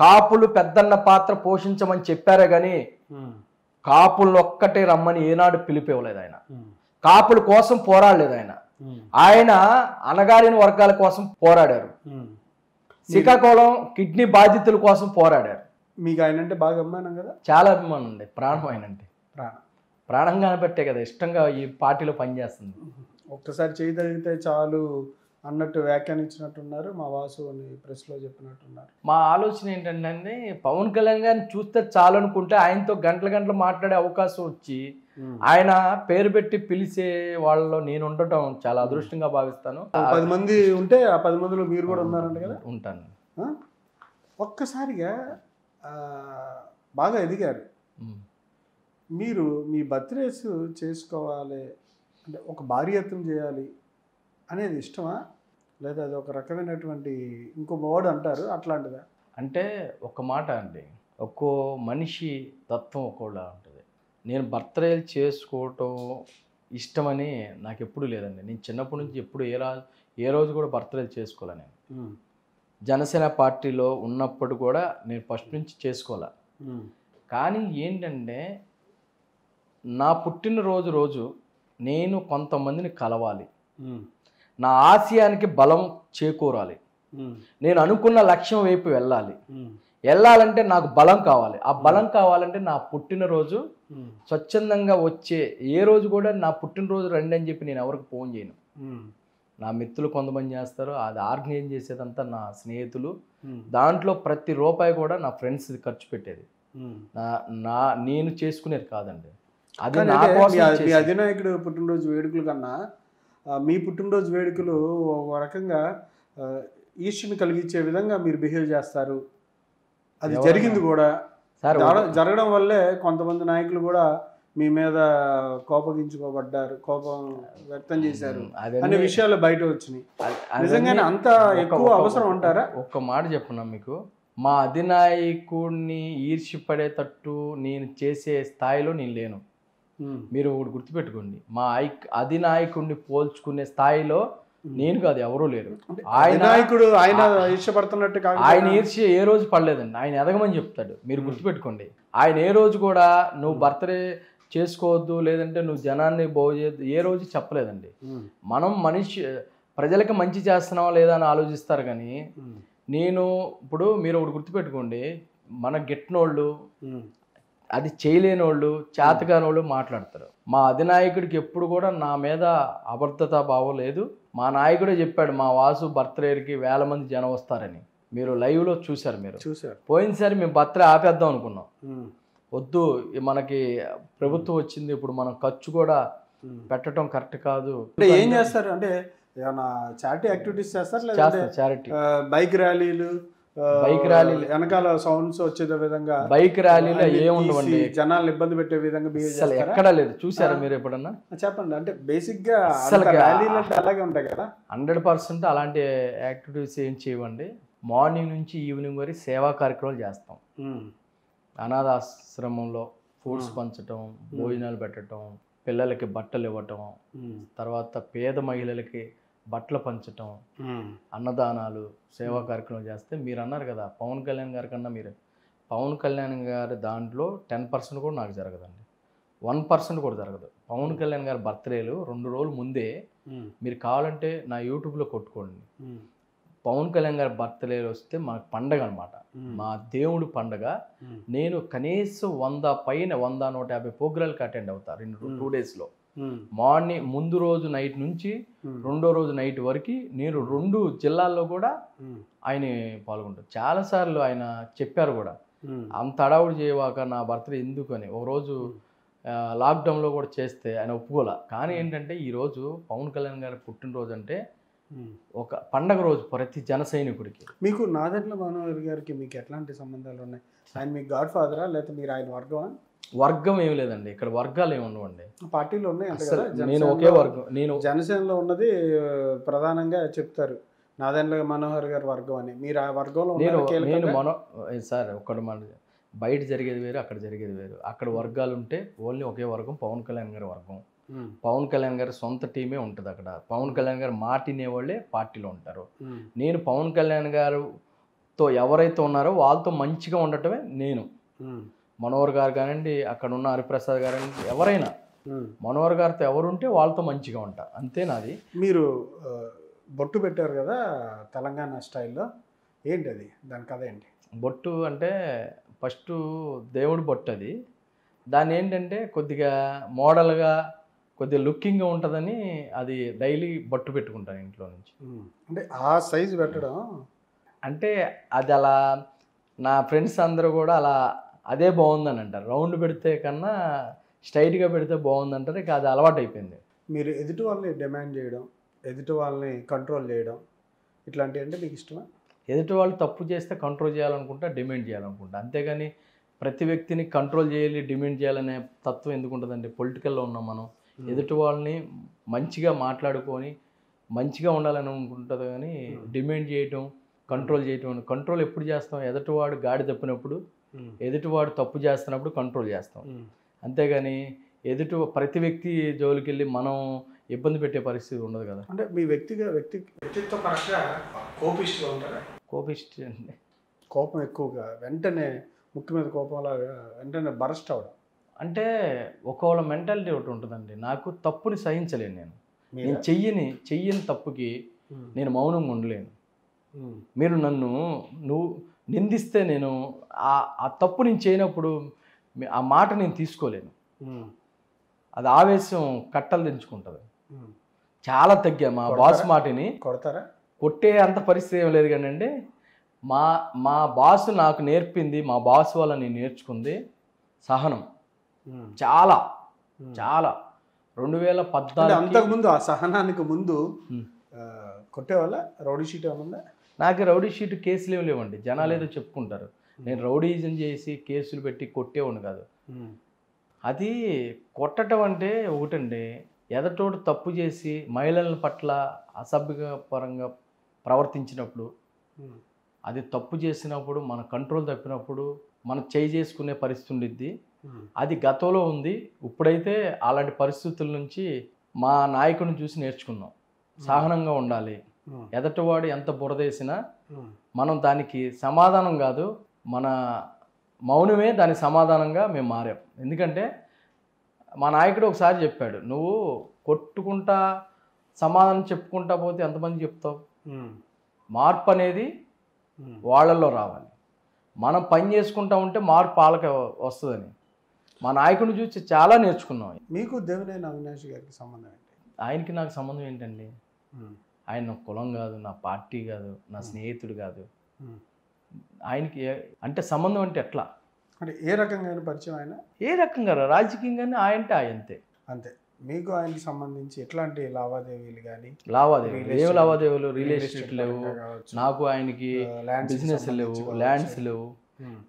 కాపులు పెద్దన్న పాత్ర పోషించమని చెప్పారే గాని కాపులను ఒక్కటే రమ్మని ఏనాడు పిలిపివ్వలేదు ఆయన. కాపుల కోసం పోరాడలేదు ఆయన. ఆయన అణగారిన వర్గాల కోసం పోరాడారు. శ్రీకాకుళం కిడ్నీ బాధితుల కోసం పోరాడారు. మీకు ఆయన అంటే బాగా అభిమానం కదా? చాలా అభిమానం అండి. ప్రాణం ఆయన అంటే ప్రాణంగా పెట్టే కదా ఇష్టంగా ఈ పార్టీలో పనిచేస్తుంది. ఒక్కసారి చేయగలిగితే చాలు అన్నట్టు వ్యాఖ్యానించినట్టున్నారు మా వాసు అని ప్రెస్లో చెప్పినట్టున్నారు. మా ఆలోచన ఏంటంటే పవన్ కళ్యాణ్ గారిని చూస్తే చాలు అనుకుంటే ఆయనతో గంటలు మాట్లాడే అవకాశం వచ్చి ఆయన పేరు పెట్టి పిలిచే వాళ్ళలో నేను ఉండటం చాలా అదృష్టంగా భావిస్తాను. 10 మంది ఉంటే ఆ 10 మందిలో మీరు కూడా ఉన్నారంట కదా? ఉంటాను. ఒక్కసారిగా బాగా ఎదిగారు. మీరు మీ బర్త్డేస్ చేసుకోవాలి అంటే ఒక భారీయత్నం చేయాలి అనేది ఇష్టమా, లేదా అది ఒక రకమైనటువంటి ఇంకో వర్డ్ అంటారు అట్లాంటిదా? అంటే ఒక మాట అండి, ఒక్కో మనిషి తత్వం ఒక్కోలా ఉంటుంది. నేను బర్త్డే చేసుకోవటం ఇష్టమని నాకు ఎప్పుడు లేదండి. నేను చిన్నప్పటి నుంచి ఎప్పుడు ఏ రోజు కూడా బర్త్డే చేసుకోలే. నేను జనసేన పార్టీలో ఉన్నప్పుడు కూడా నేను ఫస్ట్ నుంచి చేసుకోలే. కానీ ఏంటంటే నా పుట్టినరోజు రోజు నేను కొంతమందిని కలవాలి, నా ఆశయానికి బలం చేకూరాలి, నేను అనుకున్న లక్ష్యం వైపు వెళ్ళాలంటే నాకు బలం కావాలి. ఆ బలం కావాలంటే నా పుట్టినరోజు స్వచ్ఛందంగా వచ్చే ఏ రోజు కూడా నా పుట్టినరోజు రండి అని చెప్పి నేను ఎవరికి ఫోన్ చేయను. నా మిత్రులు కొంతమంది చేస్తారు, అది ఆర్గనైజ్ చేసేదంతా నా స్నేహితులు. దాంట్లో ప్రతి రూపాయి కూడా నా ఫ్రెండ్స్ ఖర్చు పెట్టేది, నేను చేసుకునేది కాదండి. అది నా కోసం. మీ అధినాయకుడు పుట్టినరోజు వేడుకల కన్నా మీ పుట్టినరోజు వేడుకలు ఒక రకంగా ఈర్ష్యను కలిగించే విధంగా మీరు బిహేవ్ చేస్తారు. అది జరిగింది కూడా. జరగడం వల్లే కొంతమంది నాయకులు కూడా మీ మీద కోపగించుకోబడ్డారు, కోపం వ్యక్తం చేశారు అనే విషయాలు బయట వచ్చినాయి. నిజంగానే అంత ఎక్కువ అవసరం అంటారా? ఒక్క మాట చెప్పున్నా మీకు, మా అధినాయకుడిని ఈర్ష్యపడేటట్టు నేను చేసే స్థాయిలో నేను లేను. మీరు ఒకటి గుర్తుపెట్టుకోండి, మా అధినాయకుడిని పోల్చుకునే స్థాయిలో నేను కాదు, ఎవరూ లేరు. ఆయన ఈర్ష్య ఏ రోజు పడలేదండి. ఆయన ఎదగమని చెప్తాడు, మీరు గుర్తుపెట్టుకోండి. ఆయన ఏ రోజు కూడా నువ్వు బర్త్డే చేసుకోవద్దు, లేదంటే నువ్వు జనాన్ని బాగు చేయొద్దు ఏ రోజు చెప్పలేదండి. మనం ప్రజలకు మంచి చేస్తున్నావా లేదా అని ఆలోచిస్తారు. కానీ నేను ఇప్పుడు మీరు ఒకటి గుర్తుపెట్టుకోండి, మన గిట్టినోళ్ళు, అది చేయలేని వాళ్ళు, చేతకాని వాళ్ళు మాట్లాడతారు. మా అధినాయకుడికి ఎప్పుడు కూడా నా మీద అబద్ధత భావం లేదు. మా నాయకుడే చెప్పాడు, మా వాసు బర్త్డేకి 1000 మంది జనం వస్తారని. మీరు లైవ్లో చూశారు. పోయినసారి మేము బర్త్డే ఆపేద్దాం అనుకున్నాం. వద్దు, మనకి ప్రభుత్వం వచ్చింది, ఇప్పుడు మనం ఖర్చు కూడా పెట్టడం కరెక్ట్ కాదు. ఏం చేస్తారు అంటే ఏమైనా చారిటీ యాక్టివిటీస్ చేస్తారు? చారిటీ బైక్ ర్యాలీలు వెనకాల సౌండ్స్ వచ్చే విధంగా బైక్ ర్యాలీలో ఏముండవండి, జనాలను ఇబ్బంది పెట్టే విధంగా అసలు ఎక్కడా లేదు. చూసారా మీరు ఎప్పుడన్నా? చెప్పండి. అంటే బేసిక్ గా ర్యాలీలు అంటే అలాగే ఉంటాయి కదా. 100% అలాంటి యాక్టివిటీస్ ఏం చేయవండి. మార్నింగ్ నుంచి ఈవినింగ్ వరకు సేవా కార్యక్రమాలు చేస్తాం. అనాథాశ్రమంలో ఫుడ్స్ పంచటం, భోజనాలు పెట్టడం, పిల్లలకి బట్టలు ఇవ్వటం, తర్వాత పేద మహిళలకి బట్టలు పంచటం, అన్నదానాలు, సేవా కార్యక్రమం చేస్తే మీరు అన్నారు కదా పవన్ కళ్యాణ్ గారి కన్నా, పవన్ కళ్యాణ్ గారి దాంట్లో 10% కూడా నాకు జరగదండి, 1% కూడా జరగదు. పవన్ కళ్యాణ్ గారి బర్త్డేలు 2 రోజుల ముందే మీరు కావాలంటే నా యూట్యూబ్లో కొట్టుకోండి. పవన్ కళ్యాణ్ గారి బర్త్డేలు వస్తే మాకు పండగ అనమాట, మా దేవుడు పండగ. నేను కనీసం 100-150 ప్రోగ్రాలకు అటెండ్ అవుతాను 2 డేస్లో. మార్నింగ్ ముందు రోజు నైట్ నుంచి రెండో రోజు నైట్ వరకు నేను 2 జిల్లాల్లో కూడా ఆయన పాల్గొంటారు. చాలాసార్లు ఆయన చెప్పారు కూడా, అంత అడావుడు చేయవాక నా బర్త్డే ఎందుకు అని ఒకరోజు లాక్డౌన్లో కూడా చేస్తే ఆయన ఒప్పుకోలే. కానీ ఏంటంటే ఈరోజు పవన్ కళ్యాణ్ గారి పుట్టినరోజు అంటే ఒక పండగ రోజు ప్రతి జన సైనికుడికి. మీకు నాదెండ్ల మనోహర్ గారికి మీకు ఎట్లాంటి సంబంధాలు ఉన్నాయి? ఆయన మీకు గాడ్ ఫాదరా లేకపోతే మీరు ఆయన వర్గమా? వర్గం ఏమి లేదండి, ఇక్కడ వర్గాలు ఏమి ఉండవండి. పార్టీలో ఉన్నాయి అంతే అసలు కదా. నేను ఒకే వర్గం. నేను జనసేనలో ఉన్నది ప్రధానంగా చెప్తారు నాదెండ్ల మనోహర్ గారి వర్గం అని. మీరు ఆ వర్గంలో సార్ ఒక్కడు మన బయట జరిగేది వేరు, అక్కడ జరిగేది వేరు. అక్కడ వర్గాలు ఉంటే ఓన్లీ ఒకే వర్గం, పవన్ కళ్యాణ్ గారి వర్గం. పవన్ కళ్యాణ్ గారి సొంత టీమే ఉంటుంది అక్కడ. పవన్ కళ్యాణ్ గారు మాట వినేవాళ్ళే పార్టీలో ఉంటారు. నేను పవన్ కళ్యాణ్ గారుతో ఎవరైతే ఉన్నారో వాళ్ళతో మంచిగా ఉండటమే నేను. మనోహర్ గారు కానివ్వండి, అక్కడ ఉన్న హరిప్రసాద్ గారు ఎవరైనా మనోహర్ గారితో ఎవరుంటే వాళ్ళతో మంచిగా ఉంటా, అంతే నాది. మీరు బొట్టు పెట్టారు కదా తెలంగాణ స్టైల్లో, ఏంటి అది, దాని కథ ఏంటి? బొట్టు అంటే ఫస్ట్ దేవుడి బొట్టు అది. దాన్ని ఏంటంటే కొద్దిగా మోడల్గా కొద్దిగా లుకింగ్గా ఉంటుందని అది డైలీ బొట్టు పెట్టుకుంటాను ఇంట్లో నుంచి. అంటే ఆ సైజు పెట్టడం అంటే అది అలా నా ఫ్రెండ్స్ అందరూ కూడా అలా అదే బాగుందని అంటారు. రౌండ్ పెడితే కన్నా స్ట్రైట్గా పెడితే బాగుందంటారు. ఇక అది అలవాటు అయిపోయింది. మీరు ఎదుటి వాళ్ళని డిమాండ్ చేయడం, ఎదుటి వాళ్ళని కంట్రోల్ చేయడం ఇట్లాంటివి అంటే మీకు ఇష్టమా? ఎదుటి వాళ్ళు తప్పు చేస్తే కంట్రోల్ చేయాలనుకుంటా, డిమాండ్ చేయాలనుకుంటా. అంతేగాని ప్రతి వ్యక్తిని కంట్రోల్ చేయాలి, డిమాండ్ చేయాలనే తత్వం ఎందుకు ఉంటుందండి? పొలిటికల్లో ఉన్నాం మనం. ఎదుటి వాళ్ళని మంచిగా మాట్లాడుకొని మంచిగా ఉండాలని అనుకుంటుంది, కానీ డిమాండ్ చేయటం, కంట్రోల్ చేయటం. కంట్రోల్ ఎప్పుడు చేస్తాం? ఎదుటివాడు గాడి తప్పినప్పుడు, ఎదుటివాడు తప్పు చేస్తున్నప్పుడు కంట్రోల్ చేస్తాం. అంతేగాని ప్రతి వ్యక్తి జోలికి వెళ్ళి మనం ఇబ్బంది పెట్టే పరిస్థితి ఉండదు కదా. అంటే మీ వ్యక్తిత్వ పరంగా కోపిస్ట్గా ఉంటారా? కోపిస్ట్ అండి, కోపం ఎక్కువగా, వెంటనే ముక్కు మీద కోపంలాగా వెంటనే బరస్ట్ అవడం. అంటే ఒకవేళ మెంటాలిటీ ఒకటి ఉంటుందండి. నాకు తప్పుని సహించలేను. నేను చెయ్యని తప్పుకి నేను మౌనంగా ఉండలేను. మీరు నువ్వు నిందిస్తే నేను ఆ తప్పు నేను చేయనప్పుడు ఆ మాట నేను తీసుకోలేను. అది ఆవేశం కట్టలు తెంచుకుంటుంది. చాలా తగ్గా మా బాస్ మాటని. కొడతారా? కొట్టే అంత పరిస్థితి ఏం లేదు కానీ అండి, మా బాస్ నాకు నేర్పింది, మా బాస్ వల్ల నేను నేర్చుకుంది సహనం. చాలా 2014 అంతకుముందు, ఆ సహనానికి ముందు కొట్టేవాళ్ళ రౌడీ షీట్ ఏమన్నా? నాకు రౌడీ షీట్ కేసులు ఏమి లేవండి. జనాలు ఏదో చెప్పుకుంటారు. నేను రౌడీజం చేసి కేసులు పెట్టి కొట్టేవాడిని కాదు. అది కొట్టడం అంటే ఒకటండి, ఎదటోడు తప్పు చేసి మహిళల పట్ల అసభ్యపరంగా ప్రవర్తించినప్పుడు, అది తప్పు చేసినప్పుడు, మన కంట్రోల్ తప్పినప్పుడు మనం చేసుకునే పరిస్థితి ఉండిద్ది. అది గతంలో ఉంది. ఇప్పుడైతే అలాంటి పరిస్థితుల నుంచి మా నాయకుడిని చూసి నేర్చుకున్నాం. సహనంగా ఉండాలి. ఎదటివాడు ఎంత బురదేసినా మనం దానికి సమాధానం కాదు, మన మౌనమే దానికి సమాధానంగా మేము మారాం. ఎందుకంటే మా నాయకుడు ఒకసారి చెప్పాడు, నువ్వు కొట్టుకుంటా సమాధానం చెప్పుకుంటా పోతే ఎంతమంది చెప్తావు? మార్పు అనేది వాళ్ళల్లో రావాలి. మనం పని చేసుకుంటా ఉంటే మార్పు వాళ్ళకి వస్తుందని మా నాయకుడిని చూసి చాలా నేర్చుకున్నాం. మీకు దేవినేని అవినాష్ గారికి సంబంధం ఏంటి? ఆయనకి నాకు సంబంధం ఏంటండి? ఆయన నా కులం కాదు, నా పార్టీ కాదు, నా స్నేహితుడు కాదు. ఆయనకి అంటే సంబంధం అంటే ఎట్లా? అంటే ఏ రకంగా పరిచయం? ఆయన ఏ రకంగా రాజకీయంగానే ఆయనంటే అంతే. అంతే. మీకు ఆయనకి సంబంధించి ఎట్లాంటి లావాదేవీలు కానీ? ఏం లావాదేవీలు? రియల్ ఎస్టేట్ లేవు నాకు, ఆయనకి బిజినెస్ లేవు, ల్యాండ్స్ లేవు.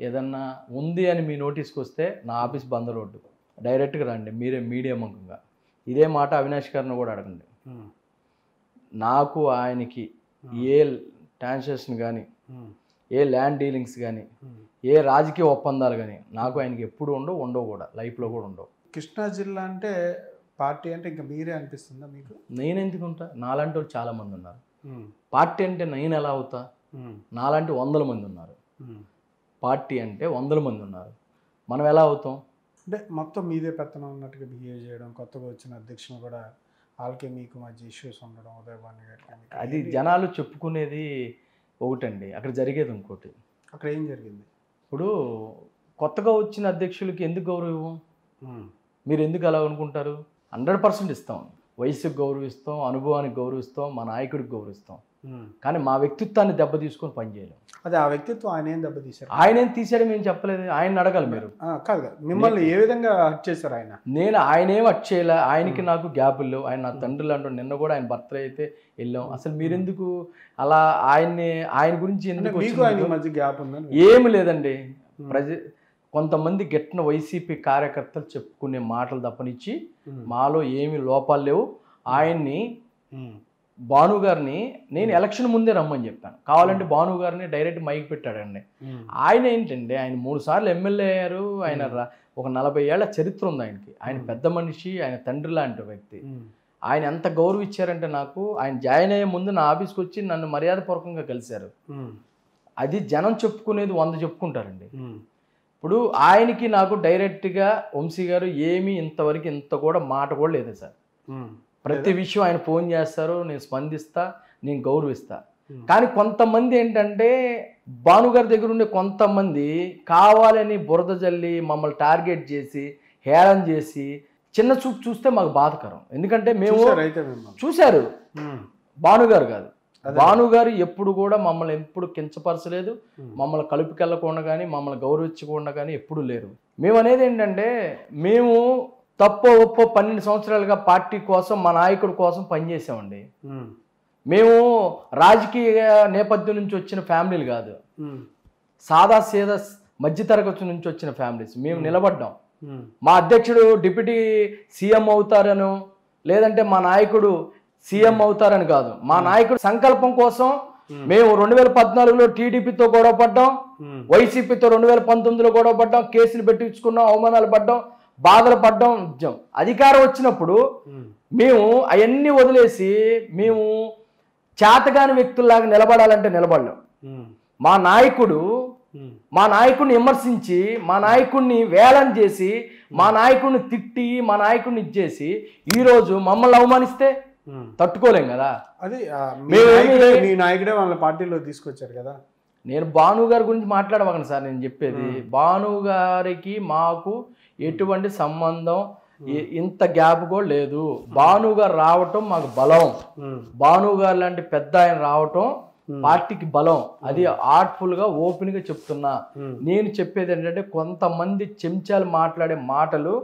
ఏదన్నా ఉంది అని మీ నోటీస్కి వస్తే నా ఆఫీస్ బంద్ రోడ్డు, డైరెక్ట్గా రండి. మీరే మీడియా ముఖంగా ఇదే మాట అవినాష్ గారిని కూడా అడగండి. నాకు ఆయనకి ఏ ట్రాన్సాక్షన్ కానీ, ఏ ల్యాండ్ డీలింగ్స్ కానీ, ఏ రాజకీయ ఒప్పందాలు కానీ నాకు ఆయనకి ఎప్పుడు ఉండవు కూడా, లైఫ్లో కూడా ఉండవు. కృష్ణా జిల్లా అంటే పార్టీ అంటే ఇంకా మీరే అనిపిస్తుందా మీకు? నేను ఎందుకు ఉంటా? నాలాంటి వాళ్ళు చాలామంది ఉన్నారు. పార్టీ అంటే నేను ఎలా అవుతా? నాలాంటి 100 మంది ఉన్నారు. పార్టీ అంటే 100 మంది ఉన్నారు. మనం ఎలా అవుతాం? అంటే మొత్తం మీదే పెత్తనం ఉన్నట్టుగా బిహేవ్ చేయడం, కొత్తగా వచ్చిన అధ్యక్షులు కూడా వాళ్ళకి మీకు మధ్య ఇష్యూస్ ఉండడం, ఉదయభాను గారికి. అది జనాలు చెప్పుకునేది ఒకటండి, అక్కడ జరిగేది ఇంకోటి. అక్కడ ఏం జరిగింది? ఇప్పుడు కొత్తగా వచ్చిన అధ్యక్షులకి ఎందుకు గౌరవం? మీరు ఎందుకు అలా అనుకుంటారు? 100% ఇస్తాం. వయసుకు గౌరవిస్తాం, అనుభవానికి గౌరవిస్తాం, మా నాయకుడికి గౌరవిస్తాం. కానీ మా వ్యక్తిత్వాన్ని దెబ్బ తీసుకొని పని చేయలేము. అదే ఆ వ్యక్తిత్వం ఆయన ఏం దెబ్బతీశారు? ఆయన ఏం తీసాడు మేము చెప్పలేదు, ఆయన అడగాలి మీరు. కాదు మిమ్మల్ని ఏ విధంగా హర్ట్ చేశారు ఆయన? ఆయన ఏం హర్ట్ చేయలే, ఆయనకి నాకు గ్యాప్ లేవు. ఆయన నా తండ్రులు అంటూ, నిన్న కూడా ఆయన బర్త్డే అయితే వెళ్ళాం. అసలు మీరెందుకు అలా ఆయన గురించి ఎందుకు మధ్య గ్యాప్ ఉందని? ఏమి లేదండి. కొంతమంది గెట్టిన వైసీపీ కార్యకర్తలు చెప్పుకునే మాటలు తప్పనిచ్చి మాలో ఏమి లోపాలు లేవు. ఆయన్ని భాను గారిని నేను ఎలక్షన్ ముందే రమ్మని చెప్పాను. కావాలంటే భాను గారిని డైరెక్ట్ మైక్ పెట్టాడండి. ఆయన ఏంటండి, ఆయన 3 సార్లు ఎమ్మెల్యే అయ్యారు. ఆయన ఒక 40 ఏళ్ల చరిత్ర ఉంది ఆయనకి. ఆయన పెద్ద మనిషి, ఆయన తండ్రి లాంటి వ్యక్తి. ఆయన ఎంత గౌరవం ఇచ్చారంటే నాకు, ఆయన జాయిన్ అయ్యే ముందు నా ఆఫీస్కి వచ్చి నన్ను మర్యాదపూర్వకంగా కలిశారు. అది జనం చెప్పుకునేది 100 చెప్పుకుంటారండి. ఇప్పుడు ఆయనకి నాకు డైరెక్ట్గా వంశీ గారు ఏమీ ఇంతవరకు ఇంత కూడా మాట కూడా లేదు సార్. ప్రతి విషయం ఆయన ఫోన్ చేస్తారు, నేను స్పందిస్తా, నేను గౌరవిస్తా. కానీ కొంతమంది ఏంటంటే భానుగారి దగ్గర ఉండే కొంతమంది కావాలని బురద జల్లి మమ్మల్ని టార్గెట్ చేసి హేళన చేసి చిన్న చూపు చూస్తే మాకు బాధకరం. ఎందుకంటే మేము చూశారు, భానుగారు కాదు, భానుగారు ఎప్పుడు కూడా మమ్మల్ని ఎప్పుడు కించపరచలేదు, మమ్మల్ని కలుపుకెళ్ళకుండా కానీ మమ్మల్ని గౌరవించకుండా కానీ ఎప్పుడు లేరు. మేము అనేది ఏంటంటే, మేము తప్పో ఒప్పో 12 సంవత్సరాలుగా పార్టీ కోసం, మా నాయకుడి కోసం పనిచేసామండి. మేము రాజకీయ నేపథ్యం నుంచి వచ్చిన ఫ్యామిలీలు కాదు, సాదా సీదా మధ్యతరగతి నుంచి వచ్చిన ఫ్యామిలీస్. మేము నిలబడ్డాం. మా అధ్యక్షుడు డిప్యూటీ సీఎం అవుతారను, లేదంటే మా నాయకుడు సీఎం అవుతారని కాదు. మా నాయకుడు సంకల్పం కోసం మేము 2014లో టీడీపీతో గొడవ పడ్డాం, వైసీపీతో 2019లో గొడవ పడ్డాం, కేసులు పెట్టించుకున్నాం, అవమానాలు పడ్డాం, బాధలు పడ్డాం. నిజం అధికారం వచ్చినప్పుడు మేము అవన్నీ వదిలేసి మేము చేతగాని వ్యక్తుల్లాగా నిలబడాలంటే నిలబడలేం. మా నాయకుడిని విమర్శించి, మా నాయకుడిని వేలం చేసి, మా నాయకుడిని తిట్టి, మా నాయకుడిని ఇచ్చేసి ఈరోజు మమ్మల్ని అవమానిస్తే తట్టుకోలేం కదా. అది మీ నాయకుడే వాళ్ళ పార్టీలో తీసుకొచ్చారు కదా. నేను భాను గారి గురించి మాట్లాడవగను సార్. నేను చెప్పేది, భాను గారికి మాకు ఎటువంటి సంబంధం, ఇంత గ్యాప్ కూడా లేదు. భాను గారు రావటం మాకు బలం. భాను గారు లాంటి పెద్ద ఆయన రావటం పార్టీకి బలం. అది ఆర్ట్ఫుల్ గా ఓపెన్ గా చెప్తున్నా. నేను చెప్పేది ఏంటంటే, కొంతమంది చెంచాలు మాట్లాడే మాటలు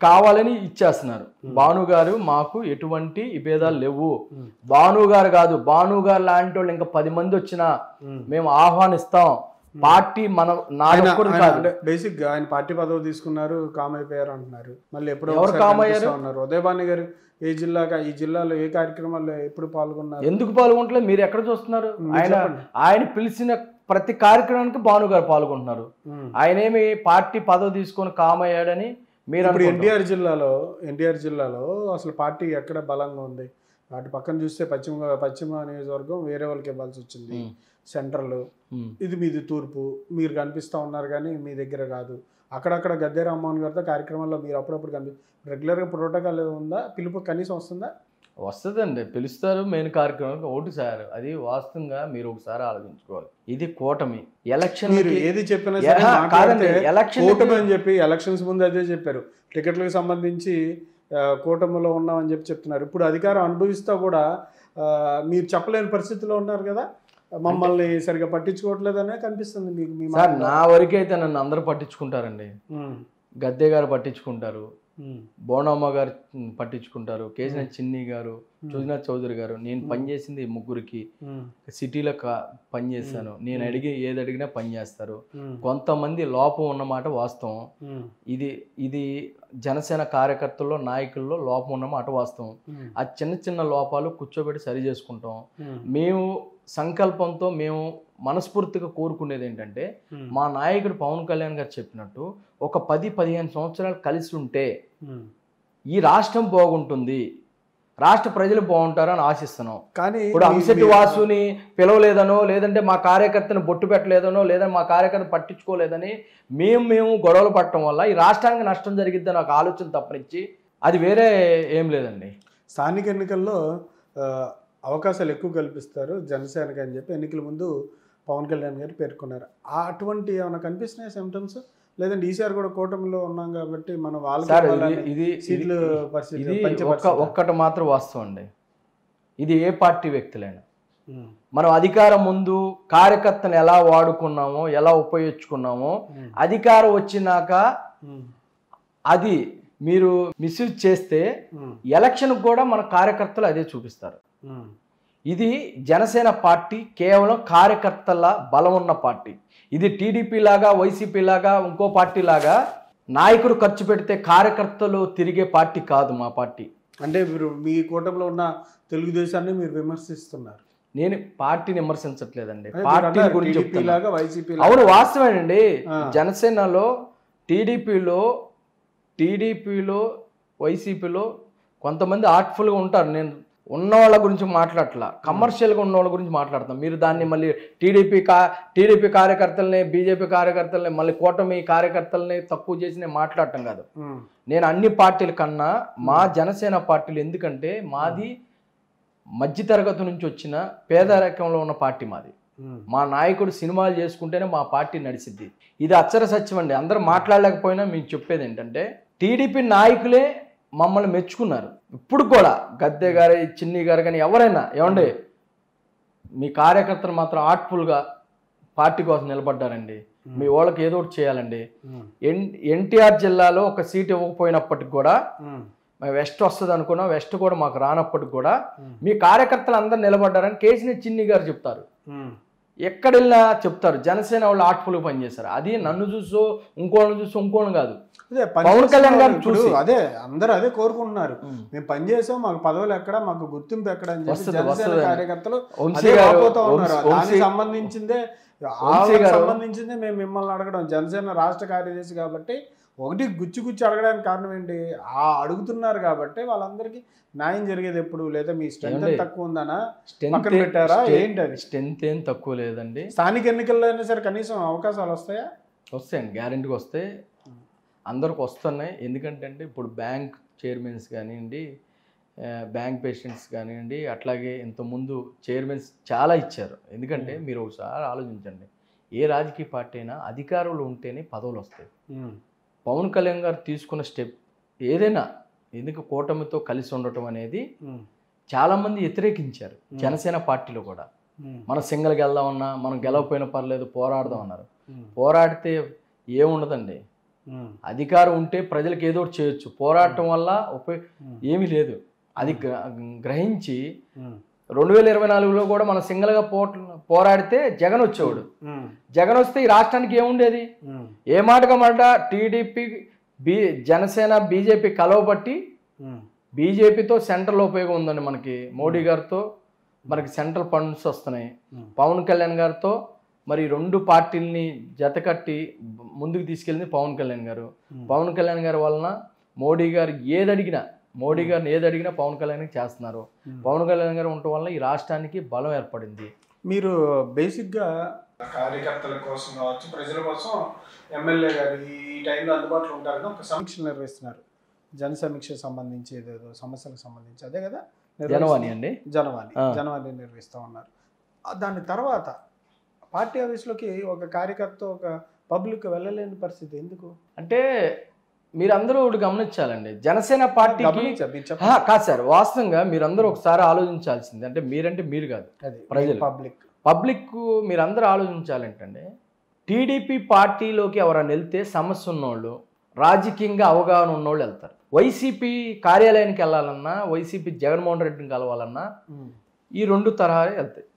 కావాలని ఇచ్చేస్తున్నారు. భానుగారు మాకు ఎటువంటి విభేదాలు లేవు. భానుగారు కాదు, భానుగారు లాంటి వాళ్ళు ఇంకా 10 మంది వచ్చినా మేము ఆహ్వానిస్తాం. పార్టీ బేసిక్ గా ఆయన పార్టీ పదవి తీసుకున్నారు, కామ్ అయిపోయారు అంటున్నారు. మళ్ళీ ఎప్పుడు ఉన్నారు ఉదయభాను గారు ఈ జిల్లాలో ఏ కార్యక్రమాల్లో ఎప్పుడు పాల్గొన్నారు? ఎందుకు పాల్గొంటలేదు? మీరు ఎక్కడ చూస్తున్నారు? ఆయన పిలిచిన ప్రతి కార్యక్రమానికి భానుగారు పాల్గొంటున్నారు. ఆయనేమి పార్టీ పదవి తీసుకొని కామ్ అయ్యాడని మీరు ఎన్టీఆర్ జిల్లాలో అసలు పార్టీ ఎక్కడ బలంగా ఉంది? వాటి పక్కన చూస్తే పశ్చిమ నియోజకవర్గం వేరే వాళ్ళకి ఇవ్వాల్సి వచ్చింది. సెంట్రల్ ఇది మీది తూర్పు, మీరు కనిపిస్తూ ఉన్నారు కానీ మీ దగ్గర కాదు. అక్కడక్కడ గద్దె రామ్మోహన్ గారితో కార్యక్రమాల్లో మీరు అప్పుడప్పుడు రెగ్యులర్గా ప్రోటోకాల్ ఉందా? పిలుపు కనీసం వస్తుందా? వస్తుందండి, పిలుస్తారు. మెయిన్ కార్యక్రమం ఒకటి సార్, అది వాస్తవంగా మీరు ఒకసారి ఆలోచించుకోవాలి. ఇది కూటమి ఎలక్షన్. మీరు ఏది చెప్పినా కూటమి అని చెప్పి ఎలక్షన్స్ ముందు అదే చెప్పారు. టికెట్లకు సంబంధించి కూటమిలో ఉన్నామని చెప్తున్నారు. ఇప్పుడు అధికారం అనుభవిస్తా కూడా మీరు చెప్పలేని పరిస్థితిలో ఉన్నారు కదా. మమ్మల్ని సరిగా పట్టించుకోవట్లేదనే కనిపిస్తుంది మీకు. సార్ నా వరకైతే నన్ను అందరూ పట్టించుకుంటారండి. గద్దె గారు పట్టించుకుంటారు, బోనమ్మ గారు పట్టించుకుంటారు, కేసీఆర్ చిన్ని గారు, సుజనాథ్ చౌదరి గారు. నేను పనిచేసింది 3కి సిటీలో పనిచేస్తాను. నేను ఏది అడిగినా పనిచేస్తారు. కొంతమంది లోపం ఉన్నమాట వాస్తవం. ఇది జనసేన కార్యకర్తల్లో నాయకుల్లో లోపం ఉన్నమాట వాస్తవం. ఆ చిన్న లోపాలు కూర్చోబెట్టి సరి చేసుకుంటాం. మేము సంకల్పంతో మేము మనస్ఫూర్తిగా కోరుకునేది ఏంటంటే, మా నాయకుడు పవన్ కళ్యాణ్ గారు చెప్పినట్టు ఒక 10-15 సంవత్సరాలు కలిసి ఉంటే ఈ రాష్ట్రం బాగుంటుంది, రాష్ట్ర ప్రజలు బాగుంటారని ఆశిస్తున్నాం. కానీ ఇప్పుడు అంశెట్టి వాసుని పిలవలేదనో, లేదంటే మా కార్యకర్తను బొట్టు పెట్టలేదనో, లేదా మా కార్యకర్తను పట్టించుకోలేదని మేము గొడవలు పట్టడం వల్ల ఈ రాష్ట్రానికి నష్టం జరిగిద్దని ఒక ఆలోచన తప్పనిచ్చి అది వేరే ఏం లేదండి. స్థానిక ఎన్నికల్లో అవకాశాలు ఎక్కువ కల్పిస్తారు జనసేనకి అని చెప్పి ఎన్నికల ముందు పవన్ కళ్యాణ్ గారు పేర్కొన్నారు. అటువంటి ఏమైనా కనిపిస్తున్నాయి సిమ్టమ్స్? లేదంటే ఈసారి కూడా కూటమిలో ఉన్నాం కాబట్టి మనం ఒక్కటి మాత్రం వాస్తవం అండి. ఇది ఏ పార్టీ వ్యక్తులైనా. మనం అధికారం ముందు కార్యకర్తను ఎలా వాడుకున్నామో, ఎలా ఉపయోగించుకున్నామో, అధికారం వచ్చినాక అది మీరు మిస్యూజ్ చేస్తే ఎలక్షన్కి కూడా మన కార్యకర్తలు అదే చూపిస్తారు. ఇది జనసేన పార్టీ కేవలం కార్యకర్తల బలం ఉన్న పార్టీ. ఇది టీడీపీ లాగా, వైసీపీ లాగా, ఇంకో పార్టీ లాగా నాయకుడు ఖర్చు పెడితే కార్యకర్తలు తిరిగే పార్టీ కాదు మా పార్టీ. అంటే మీరు మీ కూటమిలో ఉన్న తెలుగుదేశాన్ని మీరు విమర్శిస్తున్నారు. నేను పార్టీని విమర్శించట్లేదండి, పార్టీ గురించి చెప్తున్నాను. వైసీపీ అవును, వాస్తవేనండి. జనసేనలో, టీడీపీలో వైసీపీలో కొంతమంది ఆర్ట్ఫుల్గా ఉంటారు. నేను ఉన్న వాళ్ళ గురించి మాట్లాడట్లా, కమర్షియల్గా ఉన్న వాళ్ళ గురించి మాట్లాడతాం. మీరు దాన్ని మళ్ళీ టీడీపీ కార్యకర్తల్ని, బీజేపీ కార్యకర్తల్ని, మళ్ళీ కూటమి కార్యకర్తల్ని తక్కువ చేసి నేను మాట్లాడటం కాదు. నేను అన్ని పార్టీల కన్నా మా జనసేన పార్టీలు, ఎందుకంటే మాది మధ్యతరగతి నుంచి వచ్చిన పేదరికంలో ఉన్న పార్టీ మాది. మా నాయకుడు సినిమాలు చేసుకుంటేనే మా పార్టీ నడిచిద్ది. ఇది అక్షర సత్యం అండి. అందరూ మాట్లాడలేకపోయినా మేము చెప్పేది ఏంటంటే, టీడీపీ నాయకులే మమ్మల్ని మెచ్చుకున్నారు. ఇప్పుడు కూడా గద్దె గారు, చిన్ని గారు కానీ ఎవరైనా, ఏమండి మీ కార్యకర్తలు మాత్రం ఆర్ట్ఫుల్గా పార్టీ కోసం నిలబడ్డారండి. మీ వాళ్ళకి ఏదో ఒకటి చేయాలండి. ఎన్టీఆర్ జిల్లాలో ఒక సీట్ ఇవ్వకపోయినప్పటికి కూడా, వెస్ట్ వస్తుంది అనుకున్నా, వెస్ట్ కూడా మాకు రానప్పటికి కూడా మీ కార్యకర్తలు అందరు నిలబడ్డారని కేసీని చిన్ని గారు చెప్తారు. ఎక్కడ వెళ్ళినా చెప్తారు. జనసేన వాళ్ళు ఆర్ట్ఫుల్గా పనిచేశారు. అది నన్ను చూసో ఇంకోళ్ళని చూసో ఇంకోని కాదు, పవన్ కళ్యాణ్ గారు చూసి అదే అందరూ అదే కోరుకుంటున్నారు. మేము పనిచేసాం, మాకు పదవులు ఎక్కడ, మాకు గుర్తింపు ఎక్కడ అని చెప్పి జనసేన కార్యకర్తలు దానికి సంబంధించిందే మేము మిమ్మల్ని అడగడం. జనసేన రాష్ట్ర కార్యదర్శి కాబట్టి ఒకటి గుచ్చి అడగడానికి కారణం ఏంటి, అడుగుతున్నారు కాబట్టి వాళ్ళందరికీ న్యాయం జరిగేది ఎప్పుడు. లేదా మీ స్ట్రెంత్ తక్కువ ఉందనా పక్కన పెట్టారా ఏంటి? అది స్ట్రెంత్ ఏం తక్కువ లేదండి. స్థానిక ఎన్నికల్లో అయినా సరే కనీసం అవకాశాలు వస్తాయా? వస్తాయండి, గ్యారెంటీగా వస్తాయి, అందరికి వస్తున్నాయి. ఎందుకంటే ఇప్పుడు బ్యాంక్ చైర్మన్స్ కానివ్వండి, బ్యాంక్ పేషెంట్స్ కానివ్వండి, అట్లాగే ఇంతకుముందు చైర్మన్స్ చాలా ఇచ్చారు. ఎందుకంటే మీరు ఒకసారి ఆలోచించండి, ఏ రాజకీయ పార్టీ అయినా అధికారులు ఉంటేనే పదవులు వస్తాయి. పవన్ కళ్యాణ్ గారు తీసుకున్న స్టెప్ ఏదైనా, ఎందుకు కూటమితో కలిసి ఉండటం అనేది చాలామంది వ్యతిరేకించారు. జనసేన పార్టీలో కూడా మనం సింగిల్కి వెళ్దామన్నా, మనం గెలవపోయినా పర్లేదు పోరాడదాం అన్నారు. పోరాడితే ఏముండదండి, అధికారం ఉంటే ప్రజలకు ఏదో ఒకటి చేయొచ్చు. పోరాటం వల్ల ఏమీ లేదు. అది గ్రహించి 2024లో కూడా మనం సింగిల్గా పోరాడితే జగన్ వచ్చేవాడు. జగన్ వస్తే ఈ రాష్ట్రానికి ఏముండేది? ఏ మాటగా మాట టీడీపీ, జనసేన, బీజేపీ కలవబట్టి బీజేపీతో సెంట్రల్ ఉపయోగం ఉందండి. మనకి మోడీ గారితో మనకి సెంట్రల్ ఫండ్స్ వస్తున్నాయి. పవన్ కళ్యాణ్ గారితో మరి రెండు పార్టీలని జతకట్టి ముందుకు తీసుకెళ్ళింది పవన్ కళ్యాణ్ గారు. పవన్ కళ్యాణ్ గారి వలన మోడీ గారిని ఏది అడిగినా పవన్ కళ్యాణ్ చేస్తున్నారు. పవన్ కళ్యాణ్ గారు ఉండటం వల్ల ఈ రాష్ట్రానికి బలం ఏర్పడింది. మీరు బేసిక్గా కార్యకర్తల కోసం కావచ్చు, ప్రజల కోసం ఎమ్మెల్యే గారు ఈ టైంలో అందుబాటులో ఉంటారని ఒక సమీక్ష నిర్వహిస్తున్నారు. జన సమీక్ష సంబంధించి ఏదేదో సమస్యలకు సంబంధించి, అదే కదా జనవాణి అండి, జనవాణి నిర్వహిస్తూ ఉన్నారు. దాని తర్వాత పార్టీ ఆఫీస్లోకి ఒక కార్యకర్త, ఒక పబ్లిక్ వెళ్ళలేని పరిస్థితి ఎందుకు అంటే, మీరందరూ ఒకటి గమనించాలండి. జనసేన పార్టీకి కాదు సార్, వాస్తవంగా మీరందరూ ఒకసారి ఆలోచించాల్సింది, అంటే మీరంటే మీరు కాదు, ప్రజలు, పబ్లిక్ మీరందరూ ఆలోచించాలంటే, టీడీపీ పార్టీలోకి ఎవరైనా వెళ్తే సమస్య ఉన్నోళ్ళు, రాజకీయంగా అవగాహన ఉన్నోళ్ళు వెళ్తారు. వైసీపీ కార్యాలయానికి వెళ్ళాలన్నా, వైసీపీ జగన్మోహన్ రెడ్డిని కలవాలన్నా ఈ రెండు తరహాలు వెళ్తాయి.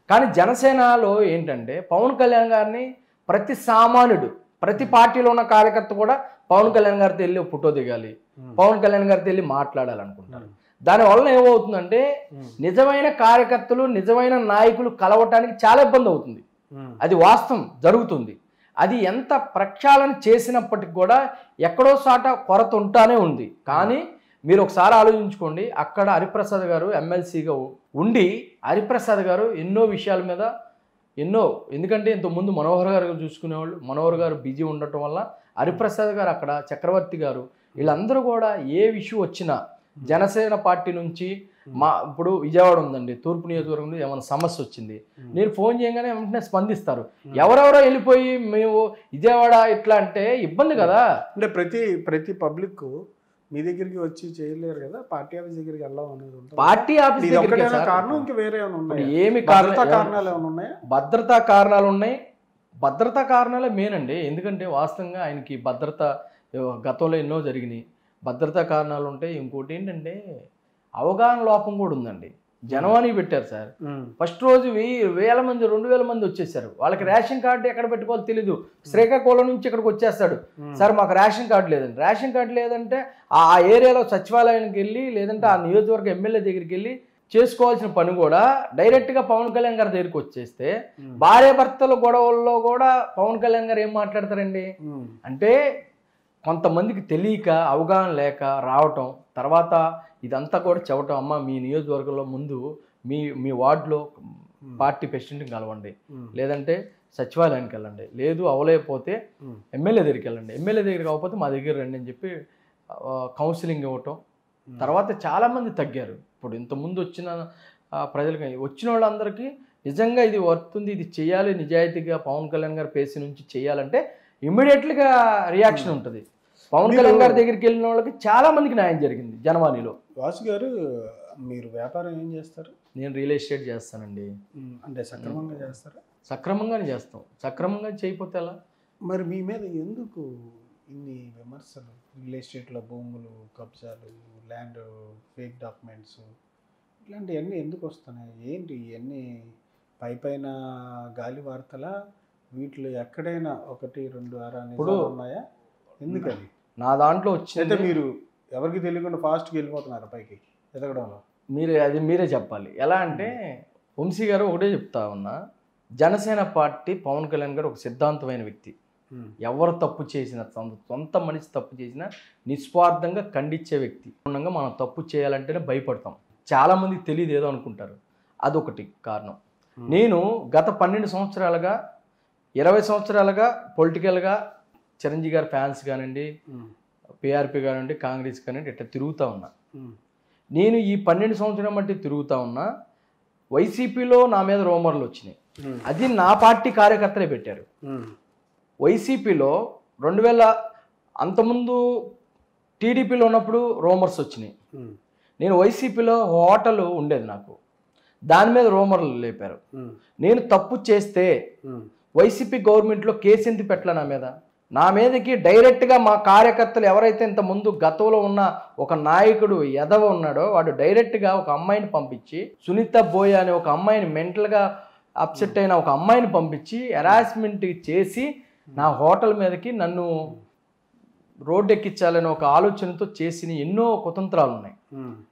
కానీ జనసేనలో ఏంటంటే, పవన్ కళ్యాణ్ గారిని ప్రతి సామాన్యుడు, ప్రతి పార్టీలో ఉన్న కార్యకర్త కూడా పవన్ కళ్యాణ్ గారితో వెళ్ళి ఫోటో దిగాలి, పవన్ కళ్యాణ్ గారితో వెళ్ళి మాట్లాడాలనుకుంటారు. దానివల్ల ఏమవుతుందంటే, నిజమైన కార్యకర్తలు, నిజమైన నాయకులు కలవటానికి చాలా ఇబ్బంది అవుతుంది. అది వాస్తవం జరుగుతుంది. అది ఎంత ప్రక్షాళన చేసినప్పటికి కూడా ఎక్కడో సాట కొరత ఉంటానే ఉంది. కానీ మీరు ఒకసారి ఆలోచించుకోండి, అక్కడ హరిప్రసాద్ గారు ఎమ్మెల్సీగా ఉండి, హరిప్రసాద్ గారు ఎన్నో విషయాల మీద ఎందుకంటే ఇంతకుముందు మనోహర్ గారు చూసుకునేవాళ్ళు, మనోహర్ గారు బిజీ ఉండటం వల్ల హరిప్రసాద్ గారు అక్కడ, చక్రవర్తి గారు, వీళ్ళందరూ కూడా ఏ ఇష్యూ వచ్చినా జనసేన పార్టీ నుంచి, ఇప్పుడు విజయవాడ ఉందండి, తూర్పు నియోజకవర్గంలో ఏమైనా సమస్య వచ్చింది, నేను ఫోన్ చేయగానే వెంటనే స్పందిస్తారు. ఎవరెవరో వెళ్ళిపోయి మేము విజయవాడ ఇట్లా అంటే ఇబ్బంది కదా. అంటే ప్రతి పబ్లిక్ మీ దగ్గరికి వచ్చి చేయలేరు కదా, పార్టీ ఆఫీస్ దగ్గరికి వెళ్ళాం అనేది ఉంటుంది. పార్టీ ఆఫీస్ ఇది ఒక్కటేనా కారణం, ఇంకా వేరే ఏమైనా ఉన్నాయి? ఏమి భద్రతా కారణాలు ఏమైనా ఉన్నాయా? భద్రతా కారణాలు ఉన్నాయి. భద్రతా కారణాలే మెయిన్ అండి. ఎందుకంటే వాస్తవంగా ఆయనకి భద్రత గతంలో ఎన్నో జరిగినాయి, భద్రతా కారణాలు ఉంటాయి. ఇంకోటి ఏంటంటే అవగాహన లోపం కూడా ఉందండి. జనవాణి పెట్టారు సార్, ఫస్ట్ రోజు 1000 మంది 2000 మంది వచ్చేసారు. వాళ్ళకి రేషన్ కార్డు ఎక్కడ పెట్టుకోవాలో తెలీదు. శ్రీకాకుళం నుంచి ఇక్కడికి వచ్చేస్తాడు, సార్ మాకు రేషన్ కార్డు లేదండి. రేషన్ కార్డు లేదంటే ఆ ఏరియాలో సచివాలయానికి వెళ్ళి లేదంటే ఆ నియోజకవర్గ ఎమ్మెల్యే దగ్గరికి వెళ్ళి చేసుకోవాల్సిన పని కూడా డైరెక్ట్గా పవన్ కళ్యాణ్ గారి దగ్గరికి వచ్చేస్తే భార్య భర్తల గొడవల్లో కూడా పవన్ కళ్యాణ్ గారు ఏం మాట్లాడతారండి అంటే కొంతమందికి తెలియక అవగాహన లేక రావటం, తర్వాత ఇదంతా కూడా చెప్పటం, అమ్మ మీ నియోజకవర్గంలో ముందు మీ వార్డులో పార్టీ ప్రెసిడెంట్ని కలవండి, లేదంటే సచివాలయానికి వెళ్ళండి, లేదు అవలేకపోతే ఎమ్మెల్యే దగ్గరికి వెళ్ళండి, ఎమ్మెల్యే దగ్గరికి అవ్వకపోతే మా దగ్గర రండి అని చెప్పి కౌన్సిలింగ్ ఇవ్వటం. తర్వాత చాలామంది తగ్గారు. ఇప్పుడు ఇంతకుముందు వచ్చిన ప్రజలకి వచ్చిన వాళ్ళందరికీ నిజంగా ఇది వర్తుంది, ఇది చేయాలి, నిజాయితీగా పవన్ కళ్యాణ్ గారి పేసి నుంచి చేయాలంటే ఇమ్మీడియట్గా రియాక్షన్ ఉంటుంది. పవన్ కళ్యాణ్ గారి దగ్గరికి వెళ్ళిన వాళ్ళకి చాలా మందికి న్యాయం జరిగింది. జనవాణిలో వాసు గారు మీరు వ్యాపారం ఏం చేస్తారు? నేను రియల్ ఎస్టేట్ చేస్తానండి. అంటే సక్రమంగా చేస్తారా? సక్రమంగానే చేస్తాం. సక్రమంగా చేయకపోతే ఎలా? మరి మీ మీద ఎందుకు ఇన్ని విమర్శలు? రియల్ ఎస్టేట్లో భూములు కబ్జాలు, ల్యాండ్ ఫేక్ డాక్యుమెంట్స్, ఇట్లాంటివన్నీ ఎందుకు వస్తున్నాయి? ఏంటి ఇవన్నీ పైన గాలి వార్తలా? వీటిలో ఎక్కడైనా 1, 2 నిజాలు ఉన్నాయా? ఎందుకని? నా దాంట్లో వచ్చింది మీరు ఎవరికి తెలియకుండా ఫాస్ట్గా వెళ్ళిపోతున్నారు పైకి ఎదగడంలో. మీరే చెప్పాలి. ఎలా అంటే వంశీ గారు ఒకటే చెప్తా ఉన్నా, జనసేన పార్టీ పవన్ కళ్యాణ్ గారు ఒక సిద్ధాంతమైన వ్యక్తి. ఎవరు తప్పు చేసినా, సొంత మనిషి తప్పు చేసినా నిస్వార్థంగా ఖండించే వ్యక్తి. మనం తప్పు చేయాలంటేనే భయపడతాం. చాలామందికి తెలియదు, ఏదో అనుకుంటారు. అదొకటి కారణం. నేను గత 12 సంవత్సరాలుగా 20 సంవత్సరాలుగా పొలిటికల్గా చిరంజీవి గారి ఫ్యాన్స్ కానివ్వండి, పిఆర్పి కానివ్వండి, కాంగ్రెస్ కానివ్వండి, ఇట్లా తిరుగుతూ ఉన్నా. నేను ఈ 12 సంవత్సరాల మట్టి తిరుగుతూ ఉన్నా. వైసీపీలో నా మీద రూమర్లు వచ్చినాయి, అది నా పార్టీ కార్యకర్తలే పెట్టారు. వైసీపీలో 2000 అంతకుముందు టీడీపీలో ఉన్నప్పుడు రూమర్స్ వచ్చినాయి. నేను వైసీపీలో హోటల్ ఉండేది, నాకు దాని మీద రూమర్లు లేపారు. నేను తప్పు చేస్తే వైసీపీ గవర్నమెంట్లో కేసు ఎందుకు పెట్టలే నా మీదకి డైరెక్ట్గా మా కార్యకర్తలు ఎవరైతే ఇంత ముందు గతంలో ఉన్న ఒక నాయకుడు ఎదవ ఉన్నాడో వాడు డైరెక్ట్గా ఒక అమ్మాయిని పంపించి, సునీత బోయ్ అనే ఒక అమ్మాయిని, మెంటల్గా అప్సెట్ అయిన ఒక అమ్మాయిని పంపించి హెరాస్మెంట్ చేసి నా హోటల్ మీదకి నన్ను రోడ్డు ఎక్కించాలని ఒక ఆలోచనతో చేసిన ఎన్నో కుతంత్రాలు ఉన్నాయి.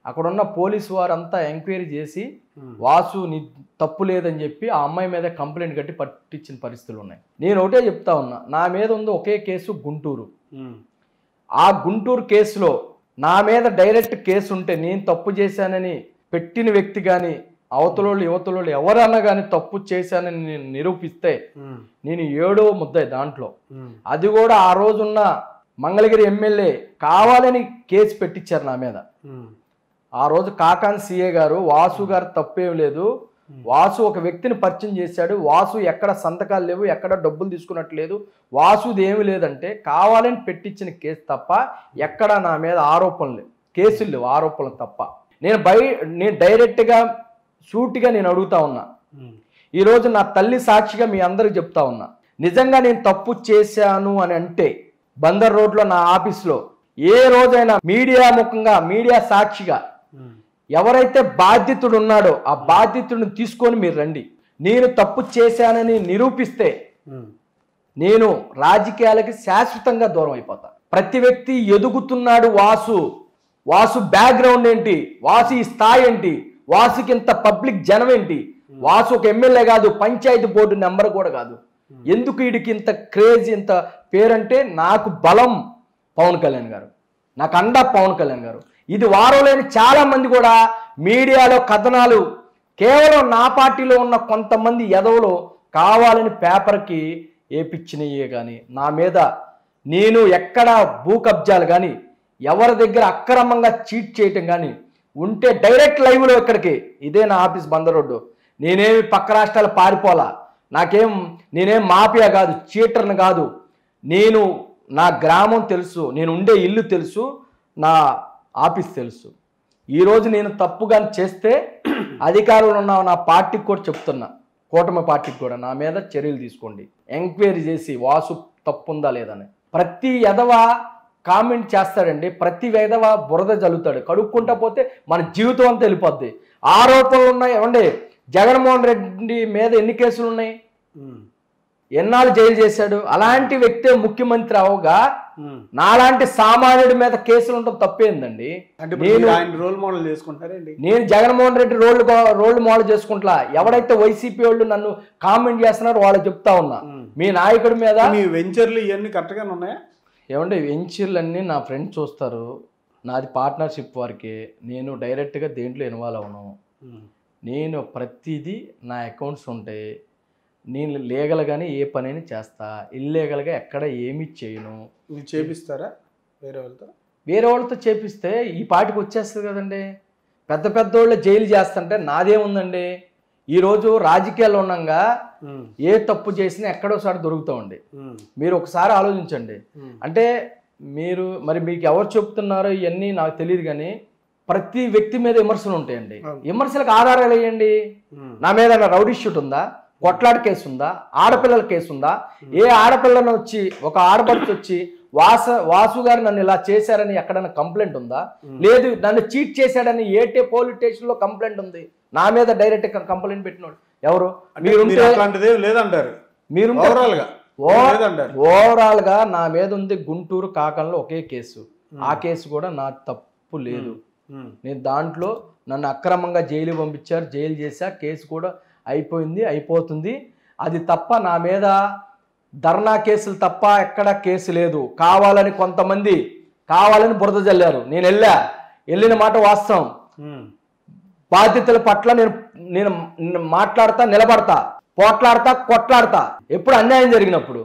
అక్కడ ఉన్న పోలీసు వారంతా ఎంక్వైరీ చేసి వాసు నీ తప్పు లేదని చెప్పి ఆ అమ్మాయి మీద కంప్లైంట్ కట్టి పట్టించిన పరిస్థితులు ఉన్నాయి. నేను ఒకటే చెప్తా ఉన్నా, నా మీద ఉంది ఒకే కేసు గుంటూరు. ఆ గుంటూరు కేసులో నా మీద డైరెక్ట్ కేసు ఉంటే నేను తప్పు చేశానని పెట్టిన వ్యక్తి కానీ అవతలోళ్ళు యువతలోళ్ళు ఎవరన్నా కానీ తప్పు చేశానని నేను నిరూపిస్తే నేను 7వ ముద్దాయి దాంట్లో. అది కూడా ఆ రోజున్న మంగళగిరి ఎమ్మెల్యే కావాలని కేసు పెట్టించారు నా మీద. ఆ రోజు కాకాని సిఏ గారు, వాసు గారు తప్పేం లేదు, వాసు ఒక వ్యక్తిని పరిచయం చేశాడు, వాసు ఎక్కడ సంతకాలు లేవు, ఎక్కడ డబ్బులు తీసుకున్నట్లేదు, వాసుది ఏమి లేదంటే కావాలని పెట్టించిన కేసు తప్ప ఎక్కడ నా మీద ఆరోపణలు లేవు, కేసులు లేవు, ఆరోపణలు తప్ప. నేను డైరెక్ట్గా సూటిగా నేను అడుగుతా ఉన్నా. ఈరోజు నా తల్లి సాక్షిగా మీ అందరికి చెప్తా ఉన్నా, నిజంగా నేను తప్పు చేశాను అని అంటే బందర్ రోడ్లో నా ఆఫీస్లో ఏ రోజైనా మీడియా ముఖంగా, మీడియా సాక్షిగా ఎవరైతే బాధ్యతుడు ఉన్నాడో ఆ బాధ్యతుడిని తీసుకొని మీరు రండి. నేను తప్పు చేశానని నిరూపిస్తే నేను రాజకీయాలకి శాశ్వతంగా దూరం అయిపోతా. ప్రతి వ్యక్తి ఎదుగుతున్నాడు. వాసు బ్యాక్గ్రౌండ్ ఏంటి, వాసు ఈ స్థాయి ఏంటి, వాసుకి ఇంత పబ్లిక్ జనం ఏంటి, వాసు ఒక ఎమ్మెల్యే కాదు, పంచాయతీ బోర్డు నెంబర్ కూడా కాదు. ఎందుకు వీడికి ఇంత క్రేజ్, ఇంత పేరంటే నాకు బలం పవన్ కళ్యాణ్ గారు, నాకు అండా పవన్ కళ్యాణ్ గారు. ఇది వారం లేని చాలా మంది కూడా మీడియాలో కథనాలు కేవలం నా పార్టీలో ఉన్న కొంతమంది ఎదవలు కావాలని పేపర్కి ఏపిచ్చినయే కానీ నా మీద నేను ఎక్కడ భూ కబ్జాలు కానీ ఎవరి దగ్గర అక్రమంగా చీట్ చేయటం కానీ ఉంటే డైరెక్ట్ లైవ్లో ఇక్కడికి, ఇదే నా ఆఫీస్ బందర్ రోడ్డు. నేనేమి పక్క రాష్ట్రాలు పారిపోలా, నేనేం మాఫియా కాదు, చీటర్ని కాదు. నేను నా గ్రామం తెలుసు, నేను ఉండే ఇల్లు తెలుసు, నా ఆఫీస్ తెలుసు. ఈరోజు నేను తప్పుగా చేస్తే అధికారంలో ఉన్న నా పార్టీకి కూడా చెప్తున్నా, కూటమి పార్టీకి కూడా నా మీద చర్యలు తీసుకోండి, ఎంక్వైరీ చేసి వాసు తప్పు ఉందా లేదని. ప్రతి ఎదవ కామెంట్ చేస్తాడండి, ప్రతి ఎదవ బురద జల్లుతాడు, కడుక్కుంటా పోతే మన జీవితం అంతా వెళ్ళిపోద్ది. ఆరోపణలు ఉన్నాయి. ఏమండి జగన్మోహన్ రెడ్డి మీద ఎన్ని కేసులు ఉన్నాయి, ఎన్నాళ్ళు జైలు చేశాడు? అలాంటి వ్యక్తే ముఖ్యమంత్రి అవగా నాలాంటి సామాన్యుడి మీద కేసులు ఉండటం తప్పేందండి? నేను జగన్మోహన్ రెడ్డి రోల్ మోడల్ చేసుకుంటా. ఎవడైతే వైసీపీ వాళ్ళు నన్ను కామెంట్ చేస్తున్నారో వాళ్ళు చెప్తా ఉన్నా, మీ నాయకుడి మీద వెంచర్లు ఇవన్నీ కరెక్ట్గానే ఉన్నాయా? ఏమంటే వెంచర్లు అన్నీ నా ఫ్రెండ్స్ చూస్తారు, నాది పార్ట్నర్షిప్ వరకే, నేను డైరెక్ట్గా దేంట్లో ఇన్వాల్వ్ అవను. నేను ప్రతిదీ నా అకౌంట్స్ ఉంటాయి, నేను లీగల్గానే ఏ పనైనా చేస్తా, ఇల్లీగల్గా ఎక్కడ ఏమీ చేయను. మీరు చేపిస్తారా వేరే వాళ్ళతో? వేరే వాళ్ళతో చేపిస్తే ఈ పాటికి వచ్చేస్తుంది కదండి. పెద్ద పెద్ద వాళ్ళు జైలు చేస్తుంటే నాదేముందండి? ఈరోజు రాజకీయాల్లో ఉండగా ఏ తప్పు చేసినా ఎక్కడోసారి దొరుకుతామండి. మీరు ఒకసారి ఆలోచించండి. అంటే మీరు మరి మీకు ఎవరు చెప్తున్నారో ఇవన్నీ నాకు తెలియదు, కానీ ప్రతి వ్యక్తి మీద విమర్శలు ఉంటాయండి. విమర్శలకు ఆధారాలు వేయండి. నా మీద రౌడీ షూట్ ఉందా, కొట్లాట కేసు ఉందా, ఆడపిల్లల కేసు ఉందా? ఏ ఆడపిల్లను వచ్చి ఒక ఆడపడుచు వచ్చి వాసు గారు నన్ను ఇలా చేశారని ఎక్కడైనా కంప్లైంట్ ఉందా? లేదు, నన్ను చీట్ చేశాడని ఏటే పోలీస్ స్టేషన్ లో కంప్లైంట్ ఉంది. నా మీద డైరెక్ట్ కంప్లైంట్ పెట్టినోడు ఎవరు? మీరు ఓవరాల్ గా నా మీద ఉంది గుంటూరు కాకంలో ఒకే కేసు. ఆ కేసు కూడా నా తప్పు లేదు. నేను దాంట్లో నన్ను అక్రమంగా జైలు పంపించారు, జైలు చేశా, కేసు కూడా అయిపోతుంది. అది తప్ప నా మీద ధర్నా కేసులు తప్ప ఎక్కడ కేసు లేదు. కావాలని కొంతమంది కావాలని బురద జల్లారు. నేను వెళ్ళిన మాట వాస్తవం. బాధ్యతల పట్ల నేను మాట్లాడతా, నిలబడతా, పోట్లాడతా, కొట్లాడతా. ఎప్పుడు అన్యాయం జరిగినప్పుడు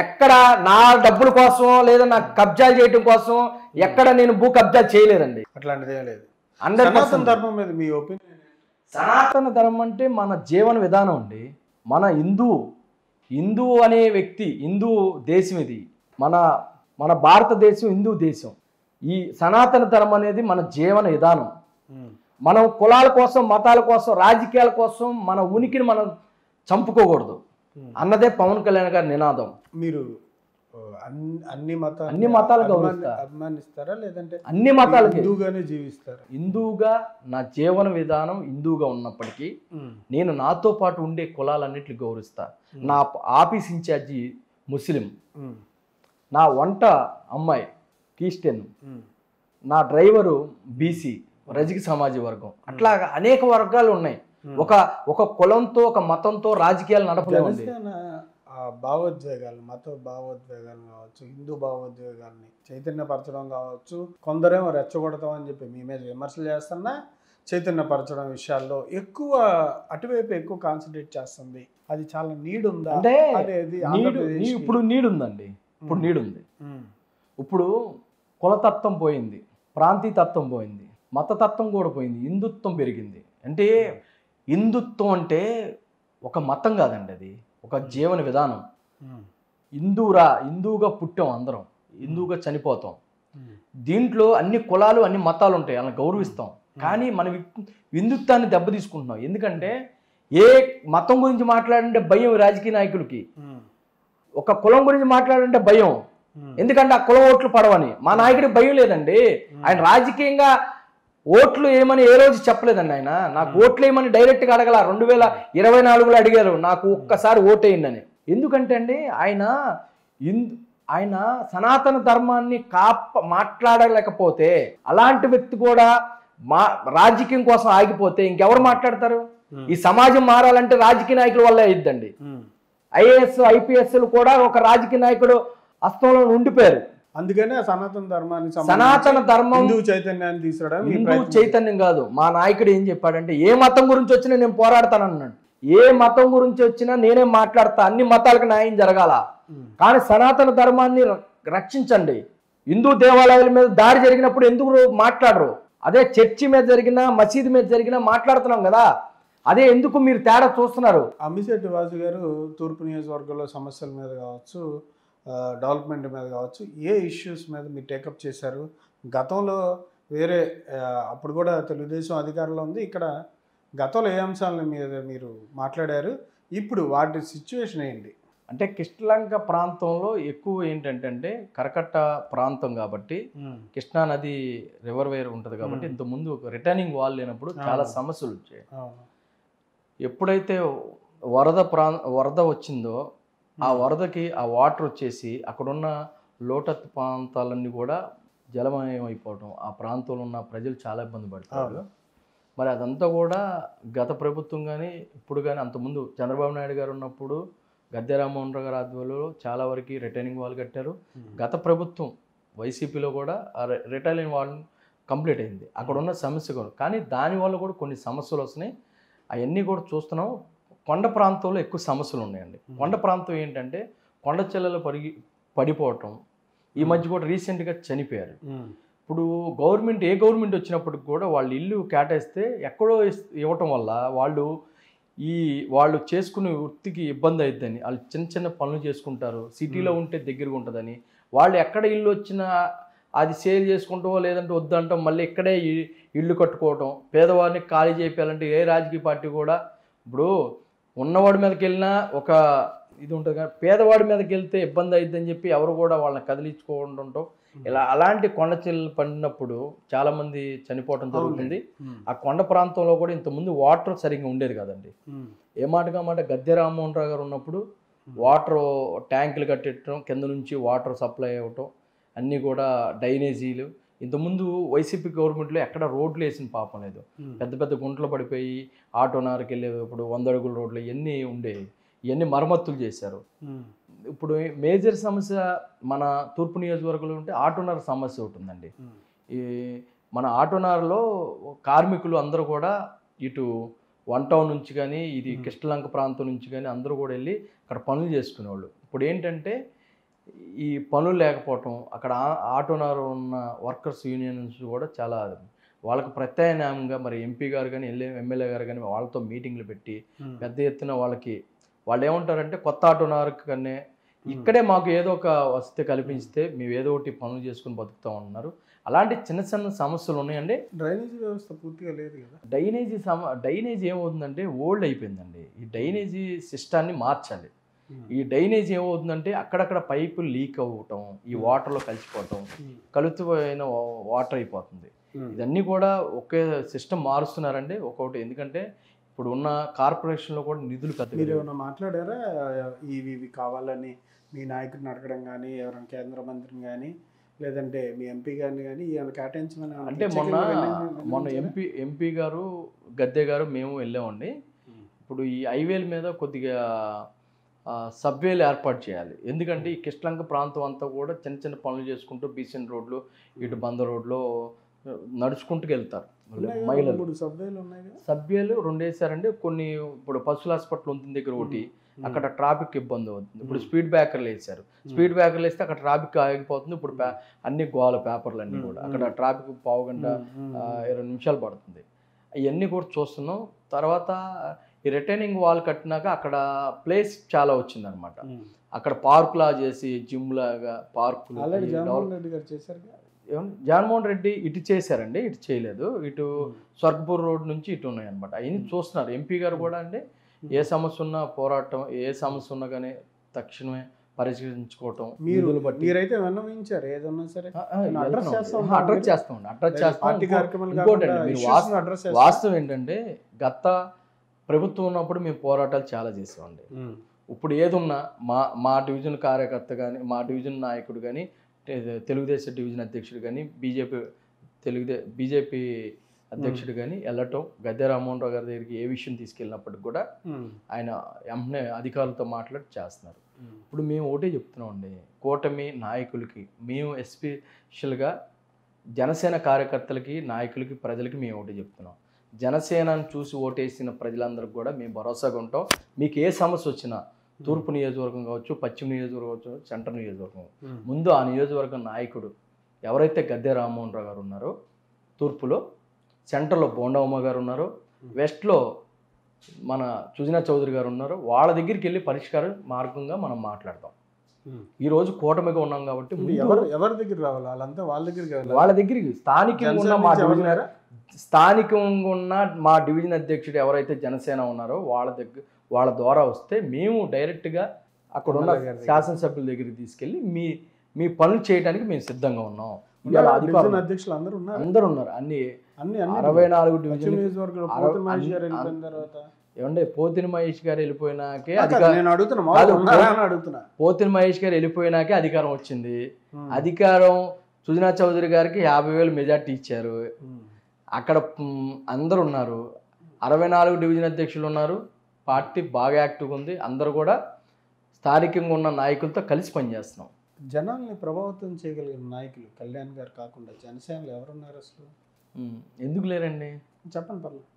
ఎక్కడ నా డబ్బుల కోసం లేదా నా కబ్జాలు చేయడం కోసం ఎక్కడ నేను భూ కబ్జా చేయలేదండి. అట్లాంటిదే లేదు. సనాతన ధర్మం అంటే మన జీవన విధానం అండి. మన హిందూ అనే వ్యక్తి, హిందూ దేశం ఇది, మన భారతదేశం హిందూ దేశం. ఈ సనాతన ధర్మం అనేది మన జీవన విధానం. మనం కులాల కోసం, మతాల కోసం, రాజకీయాల కోసం మన ఉనికిని మనం చంపుకోకూడదు అన్నదే పవన్ కళ్యాణ్ గారి నినాదం. మీరు అన్ని మతాలు అభిమానిస్తారా లేదంటే అన్ని మతాలు హిందూగానే జీవిస్తారా? హిందూగా నా జీవన విధానం హిందూగా ఉన్నప్పటికీ నేను నాతో పాటు ఉండే కులాలన్నిటిని గౌరవిస్తా. నా ఆఫీస్ ఇన్ఛార్జి ముస్లిం, నా వంట అమ్మాయి క్రిస్టియన్, నా డ్రైవరు బీసీ రజక సమాజ వర్గం. అట్లాగా అనేక వర్గాలు ఉన్నాయి. ఒక కులంతో ఒక మతంతో రాజకీయాలు నడపలేము. భావోద్వేగాలు, మత భావోద్వేగాలు కావచ్చు, హిందూ భావోద్వేగాల్ని చైతన్యపరచడం కావచ్చు. కొందరేమో రెచ్చగొడతాం అని చెప్పి మీ మీద విమర్శలు చేస్తున్నా చైతన్యపరచడం విషయాల్లో అటువైపు ఎక్కువ కాన్సన్ట్రేట్ చేస్తుంది. అది చాలా నీడ్ ఉందా అంటే ఇప్పుడు నీడ్ ఉందండి. ఇప్పుడు నీడ్ ఉంది. ఇప్పుడు కులతత్వం పోయింది, ప్రాంతీయ తత్వం పోయింది, మతతత్వం కూడా పోయింది, హిందుత్వం పెరిగింది. అంటే హిందుత్వం అంటే ఒక మతం కాదండి, అది ఒక జీవన విధానం. హిందూగా పుట్టాం, అందరం హిందూగా చనిపోతాం. దీంట్లో అన్ని కులాలు, అన్ని మతాలు ఉంటాయి, అలా గౌరవిస్తాం. కానీ మనం హిందుత్వాన్ని దెబ్బతీసుకుంటున్నాం. ఎందుకంటే ఏ మతం గురించి మాట్లాడంటే భయం రాజకీయ నాయకులకి, ఒక కులం గురించి మాట్లాడంటే భయం. ఎందుకంటే ఆ కులం ఓట్లు పడవని. మా నాయకుడికి భయం లేదండి. ఆయన రాజకీయంగా ఓట్లు ఏమని ఏ రోజు చెప్పలేదండి. ఆయన నాకు ఓట్లు ఏమని డైరెక్ట్గా అడగల. 2024లో అడిగారు నాకు ఒక్కసారి ఓటేయండి. ఎందుకంటే అండి ఆయన సనాతన ధర్మాన్ని మాట్లాడలేకపోతే, అలాంటి వ్యక్తి కూడా రాజకీయం కోసం ఆగిపోతే ఇంకెవరు మాట్లాడతారు? ఈ సమాజం మారాలంటే రాజకీయ నాయకుల వల్ల అయ్యిద్దండి. ఐఏఎస్ ఐపీఎస్లు కూడా ఒక రాజకీయ నాయకుడు హస్తంలో ఉండిపోయారు. అందుకనే సనాతన ధర్మం హిందూ చైతన్యాన్ని తీసుకురావడం. హిందూ చైతన్యం కాదు. మా నాయకుడు ఏం చెప్పాడంటే, ఏ మతం గురించి వచ్చినా నేను పోరాడతాను అన్నాడు. ఏ మతం గురించి వచ్చినా నేనే మాట్లాడతా, అన్ని మతాలకు న్యాయం జరగాల. కానీ సనాతన ధర్మాన్ని రక్షించండి. హిందూ దేవాలయాల మీద దాడి జరిగినప్పుడు ఎందుకు మాట్లాడరు? అదే చర్చి మీద జరిగినా, మసీదు మీద జరిగినా మాట్లాడుతున్నాం కదా. అదే ఎందుకు మీరు తేడా చూస్తున్నారు? అమ్మిశెట్టి వాసు గారు తూర్పు నియోజకవర్గంలో సమస్యల మీద కావచ్చు, డెవలప్మెంట్ మీద కావచ్చు, ఏ ఇష్యూస్ మీద మీరు టేకప్ చేశారు? గతంలో వేరే అప్పుడు కూడా తెలుగుదేశం అధికారంలో ఉంది. ఇక్కడ గతంలో ఏ అంశాల మీద మీరు మాట్లాడారు, ఇప్పుడు వాటి సిచ్యువేషన్ ఏంటి? అంటే కృష్ణలంక ప్రాంతంలో ఎక్కువ ఏంటంటే కరకట్ట ప్రాంతం కాబట్టి కృష్ణా నది రివర్వేర్ ఉంటుంది కాబట్టి ఇంతకుముందు రిటర్నింగ్ వాల్ లేనప్పుడు చాలా సమస్యలు వచ్చాయి. ఎప్పుడైతే వరద వచ్చిందో ఆ వరదకి ఆ వాటర్ వచ్చేసి అక్కడున్న లోటత్ ప్రాంతాలన్నీ కూడా జలమయం అయిపోవటం, ఆ ప్రాంతంలో ఉన్న ప్రజలు చాలా ఇబ్బంది పడతారు. మరి అదంతా కూడా గత ప్రభుత్వం కానీ ఇప్పుడు కానీ అంతకుముందు చంద్రబాబు నాయుడు గారు ఉన్నప్పుడు గద్దె రామ్మోహన్ రావు గారి ఆధ్వర్యంలో చాలా వరకు రిటైనింగ్ వాల్ కట్టారు. గత ప్రభుత్వం వైసీపీలో కూడా రిటైనింగ్ వాల్ కంప్లీట్ అయింది. అక్కడ ఉన్న సమస్య కూడా, కానీ దానివల్ల కూడా కొన్ని సమస్యలు వస్తున్నాయి. అవన్నీ కూడా చూస్తున్నాం. కొండ ప్రాంతంలో ఎక్కువ సమస్యలు ఉన్నాయండి. కొండ ప్రాంతం ఏంటంటే కొండ చెల్లెలు పడిపోవటం, ఈ మధ్య కూడా రీసెంట్గా చనిపోయారు. ఇప్పుడు ఏ గవర్నమెంట్ వచ్చినప్పటికి కూడా వాళ్ళు ఇల్లు కేటాయిస్తే ఎక్కడో ఇవ్వటం వల్ల వాళ్ళు చేసుకునే వృత్తికి ఇబ్బంది అవుతుందని వాళ్ళు చిన్న చిన్న పనులు చేసుకుంటారు. సిటీలో ఉంటే దగ్గరగా ఉంటుందని వాళ్ళు ఎక్కడ ఇల్లు వచ్చినా అది సేల్ చేసుకుంటామో లేదంటే వద్దంటాం, మళ్ళీ ఇక్కడే ఇల్లు కట్టుకోవటం. పేదవాడిని ఖాళీ చేయాలంటే ఏ రాజకీయ పార్టీ కూడా ఇప్పుడు ఉన్నవాడి మీదకి వెళ్ళినా ఒక ఇది ఉంటుంది, కానీ పేదవాడి మీదకి వెళ్తే ఇబ్బంది అవుతుందని చెప్పి ఎవరు కూడా వాళ్ళని కదిలించుకోవడంతో ఇలా అలాంటి కొండ చెల్లెలు పడినప్పుడు చాలామంది చనిపోవడం జరుగుతుంది. ఆ కొండ ప్రాంతంలో కూడా ఇంతకుముందు వాటర్ సరిగ్గా ఉండేది కదండి. ఏ మాటగా మాట గద్దె రామ్మోహన్ రావు గారు ఉన్నప్పుడు వాటర్ ట్యాంకులు కట్టడం, కింద నుంచి వాటర్ సప్లై అవ్వటం, అన్నీ కూడా డ్రైనేజీలు. ఇంతకుముందు వైసీపీ గవర్నమెంట్లో ఎక్కడ రోడ్లు వేసిన పాపం లేదు. పెద్ద పెద్ద గుంటలు పడిపోయి ఆటోనార్కి వెళ్ళేటప్పుడు 100 అడుగుల రోడ్లు ఇవన్నీ ఉండేవి. ఇవన్నీ మరమ్మతులు చేశారు. ఇప్పుడు మేజర్ సమస్య మన తూర్పు నియోజకవర్గంలో ఉంటే ఆటోనార్ సమస్య ఉంటుందండి. ఈ మన ఆటోనార్లో కార్మికులు అందరూ కూడా ఇటు 1 టౌన్ నుంచి కానీ ఇది కృష్ణలంక ప్రాంతం నుంచి కానీ అందరూ కూడా వెళ్ళి అక్కడ పనులు చేసుకునేవాళ్ళు. ఇప్పుడు ఏంటంటే ఈ పనులు లేకపోవటం, అక్కడ ఆటోనార్ ఉన్న వర్కర్స్ యూనియన్స్ కూడా చాలా వాళ్ళకి ప్రత్యామ్నాయంగా మరి ఎంపీ గారు కానీ ఎమ్మెల్యే గారు కానీ వాళ్ళతో మీటింగ్లు పెట్టి పెద్ద ఎత్తున వాళ్ళు ఏమంటారంటే కొత్త ఆటోనార్ కన్నా ఇక్కడే మాకు ఏదో ఒక వసతి కల్పిస్తే మేము ఏదో ఒకటి పనులు చేసుకుని బతుకుతాం అన్నారు. అలాంటి చిన్న చిన్న సమస్యలు ఉన్నాయండి. డ్రైనేజీ వ్యవస్థ పూర్తిగా లేదు కదా. డ్రైనేజీ ఏమవుతుందంటే ఓల్డ్ అయిపోయిందండి. ఈ డ్రైనేజీ సిస్టాన్ని మార్చాలి. ఈ డ్రైనేజ్ ఏమవుతుందంటే అక్కడక్కడ పైపులు లీక్ అవ్వటం, ఈ వాటర్లో కలిసిపోవటం, కలుతుపోయిన వాటర్ అయిపోతుంది. ఇదన్నీ కూడా ఒకే సిస్టమ్ మారుస్తున్నారండి ఒక్కొక్కటి. ఎందుకంటే ఇప్పుడు ఉన్న కార్పొరేషన్లో కూడా నిధులు మీరు ఏమైనా మాట్లాడారా ఇవి కావాలని మీ నాయకుడిని అడగడం కానీ, ఎవరైనా కేంద్ర మంత్రిని కానీ లేదంటే మీ ఎంపీ గారిని కానీ ఏమైనా కేటాయించమని? అంటే మొన్న ఎంపీ గారు గద్దె గారు మేము వెళ్ళామండి. ఇప్పుడు ఈ హైవేల మీద కొద్దిగా సబ్వేలు ఏర్పాటు చేయాలి. ఎందుకంటే ఈ కృష్ణలంక ప్రాంతం అంతా కూడా చిన్న చిన్న పనులు చేసుకుంటూ బీసెన్ రోడ్లు ఇటు బంద రోడ్లో నడుచుకుంటూ వెళ్తారు మహిళలు. సబ్వేలు 2 వేసారండి. కొన్ని ఇప్పుడు పశువుల హాస్పిటల్ ఉంటుంది దగ్గర ఒకటి, అక్కడ ట్రాఫిక్ ఇబ్బంది అవుతుంది. ఇప్పుడు స్పీడ్ బ్రేకర్లు వేసారు. స్పీడ్ బ్రేకర్లు వేస్తే అక్కడ ట్రాఫిక్ ఆగిపోతుంది. ఇప్పుడు అన్ని గోల పేపర్లు అన్నీ కూడా అక్కడ ట్రాఫిక్ 1/2 గంట 20 నిమిషాలు పడుతుంది. అవన్నీ కూడా చూస్తున్నాం. తర్వాత ఈ రిటైనింగ్ వాల్ కట్టినాక అక్కడ ప్లేస్ చాలా వచ్చిందనమాట. అక్కడ పార్కులా చేసి జిమ్ లాగా పార్కులు జగన్మోహన్ రెడ్డి ఇటు చేశారండి, ఇటు చేయలేదు. ఇటు స్వర్గపూర్ రోడ్ నుంచి ఇటు ఉన్నాయన్నమాట. అవన్నీ చూస్తున్నారు. ఎంపీ గారు కూడా అంటే ఏ సమస్య ఉన్నా పోరాటం, ఏ సమస్య ఉన్నా కానీ తక్షణమే పరిష్కరించుకోవటం. మీరైతే విన్నవించారు ఏదన్నా సరే అడ్రస్ చేస్తామండి. ఇంకోటండి వాస్తవం ఏంటంటే గత ప్రభుత్వం ఉన్నప్పుడు మేము పోరాటాలు చాలా చేసామండి. ఇప్పుడు ఏదున్నా మా డివిజన్ కార్యకర్త కానీ, మా డివిజన్ నాయకుడు కానీ, తెలుగుదేశం డివిజన్ అధ్యక్షుడు కానీ, బీజేపీ అధ్యక్షుడు కానీ వెళ్ళటం, గద్దె రామ్మోహన్ రావు గారి దగ్గరికి ఏ విషయం తీసుకెళ్ళినప్పటికి కూడా ఆయన వెంటనే అధికారులతో మాట్లాడి చేస్తున్నారు. ఇప్పుడు మేము ఒకటే చెప్తున్నామండి, కూటమి నాయకులకి మేము ఎస్పెషల్గా జనసేన కార్యకర్తలకి, నాయకులకి, ప్రజలకి మేము ఒకటే చెప్తున్నాం. జనసేనను చూసి ఓటేసిన ప్రజలందరికీ కూడా మేము భరోసాగా ఉంటాం. మీకు ఏ సమస్య వచ్చినా తూర్పు నియోజకవర్గం కావచ్చు, పశ్చిమ నియోజకవర్గం కావచ్చు, సెంట్రల్ నియోజకవర్గం, ముందు ఆ నియోజకవర్గం నాయకుడు ఎవరైతే గద్దె రామ్మోహన్ రావు గారు ఉన్నారో తూర్పులో, సెంట్రల్లో బోండమ్మ గారు ఉన్నారు, వెస్ట్లో మన సుజనా చౌదరి గారు ఉన్నారు, వాళ్ళ దగ్గరికి వెళ్ళి పరిష్కార మార్గంగా మనం మాట్లాడతాం. ఈరోజు కూటమిగా ఉన్నాం కాబట్టి ఎవరి దగ్గర రావాలి? వాళ్ళంతా వాళ్ళ దగ్గరికి వాళ్ళ దగ్గరికి స్థానికంగా ఉన్న మా డివిజన్ అధ్యక్షుడు ఎవరైతే జనసేన ఉన్నారో వాళ్ళ ద్వారా వస్తే మేము డైరెక్ట్గా అక్కడ ఉన్న శాసనసభ్యుల దగ్గరికి తీసుకెళ్ళి మీ పనులు చేయడానికి మేము సిద్ధంగా ఉన్నాం. అధ్యక్షులు అందరూ ఉన్నారు. అన్ని 64 డివిజన్ ఏమంటే పోతిన మహేష్ గారు వెళ్ళిపోయినాకే అధికారం వచ్చింది. అధికారం సుజనా చౌదరి గారికి 50,000 మెజార్టీ ఇచ్చారు. అక్కడ అందరు ఉన్నారు. 64 డివిజన్ అధ్యక్షులు ఉన్నారు. పార్టీ బాగా యాక్టివ్గా ఉంది. అందరూ కూడా స్థానికంగా ఉన్న నాయకులతో కలిసి పనిచేస్తున్నాం. జనాల్ని ప్రభావితం చేయగలిగిన నాయకులు కళ్యాణ్ గారు కాకుండా జనసేనలో ఎవరున్నారు అసలు? ఎందుకు లేరండి? చెప్పండి పర్లేదు.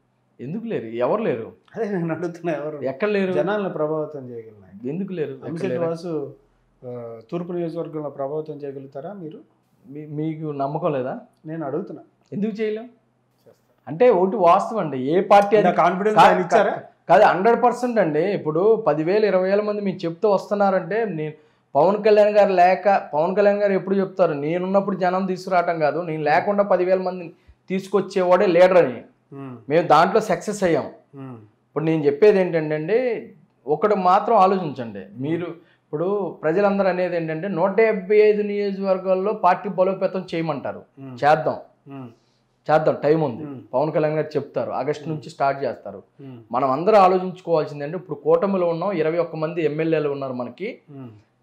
ఎందుకు లేరు? ఎవరు లేరు? అదే నేను అడుగుతున్నా, ఎవరు ఎక్కడ లేరు? జనాలను ప్రభావితం చేయగలిగిన ఎందుకు లేరు? వాసు తూర్పు నియోజకవర్గంలో ప్రభావితం చేయగలుగుతారా మీరు? మీకు నమ్మకం లేదా? నేను అడుగుతున్నా. ఎందుకు చేయలేం అంటే ఒకటి వాస్తవం అండి. ఏ పార్టీ కాన్ఫిడెన్స్ ఇచ్చారా? కాదు, 100% అండి. ఇప్పుడు 10,000 20,000 మంది మీకు చెప్తూ వస్తున్నారంటే నేను పవన్ కళ్యాణ్ గారు ఎప్పుడు చెప్తారు, నేనున్నప్పుడు జనం తీసుకురావటం కాదు, నేను లేకుండా 10,000 మందిని తీసుకొచ్చేవాడే లీడర్ అని. మేము దాంట్లో సక్సెస్ అయ్యాం. ఇప్పుడు నేను చెప్పేది ఏంటంటే ఒకటి మాత్రం ఆలోచించండి. మీరు ఇప్పుడు ప్రజలందరూ అనేది ఏంటంటే 175 నియోజకవర్గాల్లో పార్టీ బలోపేతం చేయమంటారు. చేద్దాం, టైం ఉంది. పవన్ కళ్యాణ్ గారు చెప్తారు ఆగస్టు నుంచి స్టార్ట్ చేస్తారు. మనం అందరూ ఆలోచించుకోవాల్సిందంటే ఇప్పుడు కూటమిలో ఉన్నాం, 21 మంది ఎమ్మెల్యేలు ఉన్నారు మనకి.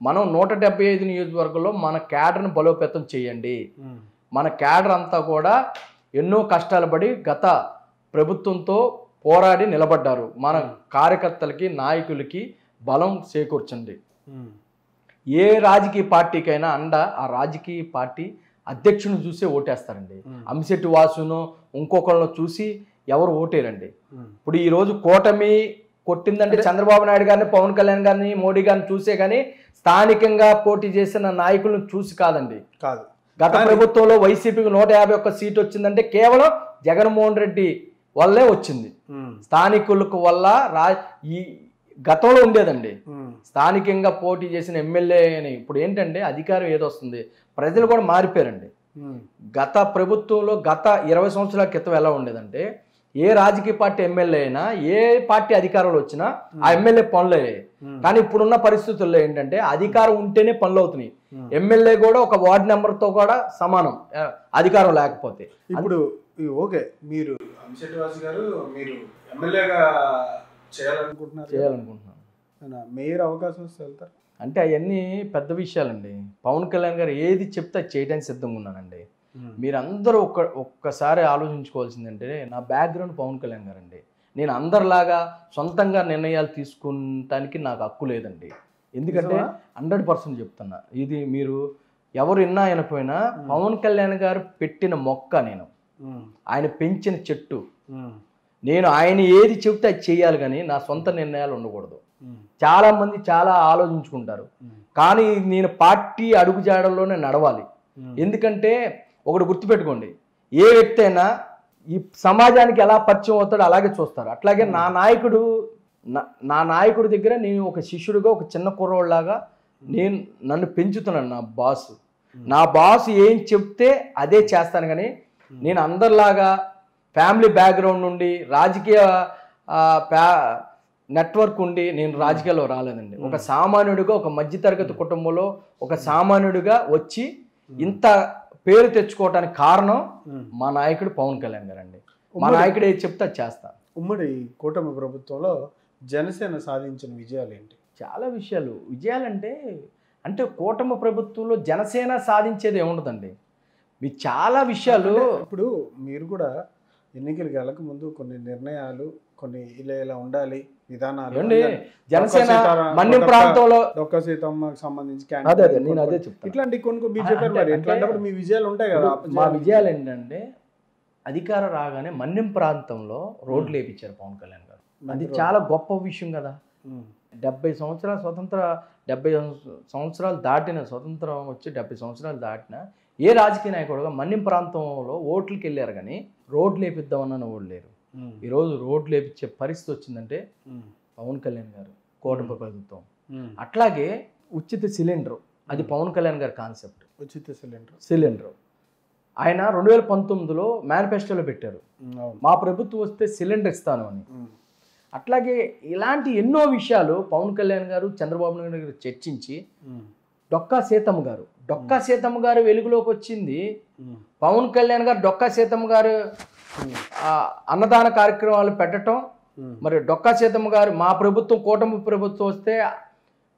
మనం 175 నియోజకవర్గాల్లో మన క్యాడర్ని బలోపేతం చేయండి. మన క్యాడర్ అంతా కూడా ఎన్నో కష్టాలు పడి గత ప్రభుత్వంతో పోరాడి నిలబడ్డారు. మన కార్యకర్తలకి నాయకులకి బలం చేకూర్చండి. ఏ రాజకీయ పార్టీకైనా ఆ రాజకీయ పార్టీ అధ్యక్షుని చూసే ఓటేస్తారండి. అంశెట్టి వాసును ఇంకొకళ్ళను చూసి ఎవరు ఓటేరండి. ఇప్పుడు ఈరోజు కూటమి కొట్టిందంటే చంద్రబాబు నాయుడు గారిని, పవన్ కళ్యాణ్ గారిని, మోడీ గారిని చూసే కానీ స్థానికంగా పోటీ చేసిన నాయకులను చూసి కాదండి. గత ప్రభుత్వంలో వైసీపీకి 151 సీట్ వచ్చిందంటే కేవలం జగన్మోహన్ రెడ్డి వల్లే వచ్చింది. స్థానికులకు వల్ల ఈ గతంలో ఉండేదండి. స్థానికంగా పోటీ చేసిన ఎమ్మెల్యేని ఇప్పుడు ఏంటంటే అధికారం ఏదొస్తుంది, ప్రజలు కూడా మారిపోయారండి. గత ప్రభుత్వంలో గత 20 సంవత్సరాల క్రితం ఎలా ఉండేదంటే ఏ రాజకీయ పార్టీ ఎమ్మెల్యే అయినా, ఏ పార్టీ అధికారంలో వచ్చినా ఆ ఎమ్మెల్యే పనులు అయ్యాయి. కానీ ఇప్పుడున్న పరిస్థితుల్లో ఏంటంటే అధికారం ఉంటేనే పనులు అవుతున్నాయి. ఎమ్మెల్యే కూడా ఒక వార్డు నెంబర్తో కూడా సమానం అధికారం లేకపోతే. ఇప్పుడు ఓకే, మీరు అంశెట్టి వాసు గారు మీరు ఎమ్మెల్యేగా చేయాలనుకుంటున్నాను. మేయర్ అవకాశం వస్తే వెళ్తారు అంటే అవన్నీ పెద్ద విషయాలండి. పవన్ కళ్యాణ్ గారు ఏది చెప్తే అది చేయడానికి సిద్ధంగా ఉన్నానండి. మీరందరూ ఒక్కసారి ఆలోచించుకోవాల్సిందంటే నా బ్యాక్గ్రౌండ్ పవన్ కళ్యాణ్ గారు అండి. నేను అందరిలాగా సొంతంగా నిర్ణయాలు తీసుకుంటానికి నాకు హక్కు లేదండి. ఎందుకంటే 100% చెప్తున్నా, ఇది మీరు ఎవరు విన్నా అయినపోయినా పవన్ కళ్యాణ్ గారు పెట్టిన మొక్క, నేను ఆయన పెంచిన చెట్టు. నేను ఆయన ఏది చెప్తే అది చేయాలి కానీ నా సొంత నిర్ణయాలు ఉండకూడదు. చాలా మంది చాలా ఆలోచించుకుంటారు, కానీ నేను పార్టీ అడుగుజాడల్లోనే నడవాలి. ఎందుకంటే ఒకటి గుర్తుపెట్టుకోండి, ఏ వ్యక్తి అయినా ఈ సమాజానికి ఎలా పరిచయం అవుతాడో అలాగే చూస్తారు. అట్లాగే నా నాయకుడి దగ్గర నేను ఒక శిష్యుడిగా, ఒక చిన్న కుర్రోళ్ళలాగా నన్ను పెంచుతున్నాను నా బాస్ ఏం చెప్తే అదే చేస్తాను. కానీ నేను అందరిలాగా ఫ్యామిలీ బ్యాక్గ్రౌండ్ నుండి రాజకీయ నెట్వర్క్ ఉండి నేను రాజకీయాల్లో రాలేదండి. ఒక సామాన్యుడిగా, ఒక మధ్యతరగతి కుటుంబంలో ఒక సామాన్యుడిగా వచ్చి ఇంత పేరు తెచ్చుకోవటానికి కారణం మా నాయకుడు పవన్ కళ్యాణ్ గారు అండి. మా నాయకుడు ఏది చెప్తే అది చేస్తా. ఉమ్మడి కూటమి ప్రభుత్వంలో జనసేన సాధించిన విజయాలు ఏంటి? చాలా విజయాలంటే అంటే కూటమి ప్రభుత్వంలో జనసేన సాధించేది ఏముండదండి. మీ చాలా విషయాలు ఇప్పుడు మీరు కూడా ఎన్నికలకు వెళ్ళక ముందు కొన్ని నిర్ణయాలు, కొన్ని ఇలా ఉండాలి విధానాలు, జనసేన మన్యం ప్రాంతంలో డొక్క సీతమ్మకి సంబంధించి నేను అదే చెప్తాను. ఇట్లాంటి కొన్ని మీరు చెప్పారు. మరి ఎట్లాంటప్పుడు మీ విజయాలు ఉంటాయి కదా. మా విజయాలు ఏంటంటే అధికారం రాగానే మన్యం ప్రాంతంలో రోడ్లు వేయించారు పవన్ కళ్యాణ్ గారు. అది చాలా గొప్ప విషయం కదా. 70 సంవత్సరాలు దాటిన స్వతంత్రం వచ్చి 70 సంవత్సరాలు దాటిన ఏ రాజకీయ నాయకుడుగా మన్యం ప్రాంతంలో ఓట్లకి వెళ్ళారు కానీ రోడ్లు వేపిద్దామన్న వాళ్ళు లేరు. ఈరోజు రోడ్లు వేపించే పరిస్థితి వచ్చిందంటే పవన్ కళ్యాణ్ గారు, కూటమి ప్రభుత్వం. అట్లాగే ఉచిత సిలిండర్, అది పవన్ కళ్యాణ్ గారి కాన్సెప్ట్. ఉచిత సిలిండర్ ఆయన 2019లో మేనిఫెస్టోలో పెట్టారు, మా ప్రభుత్వం వస్తే సిలిండర్ ఇస్తాను అని. అట్లాగే ఇలాంటి ఎన్నో విషయాలు పవన్ కళ్యాణ్ గారు చంద్రబాబు నాయుడు గారు చర్చించి డొక్కా సీతమ్మ గారు వెలుగులోకి వచ్చింది. పవన్ కళ్యాణ్ గారు డొక్కా సీతమ్మ గారు అన్నదాన కార్యక్రమాలు పెట్టడం, మరి డొక్కా సీతమ్మ గారు మా ప్రభుత్వం కూటమి ప్రభుత్వం వస్తే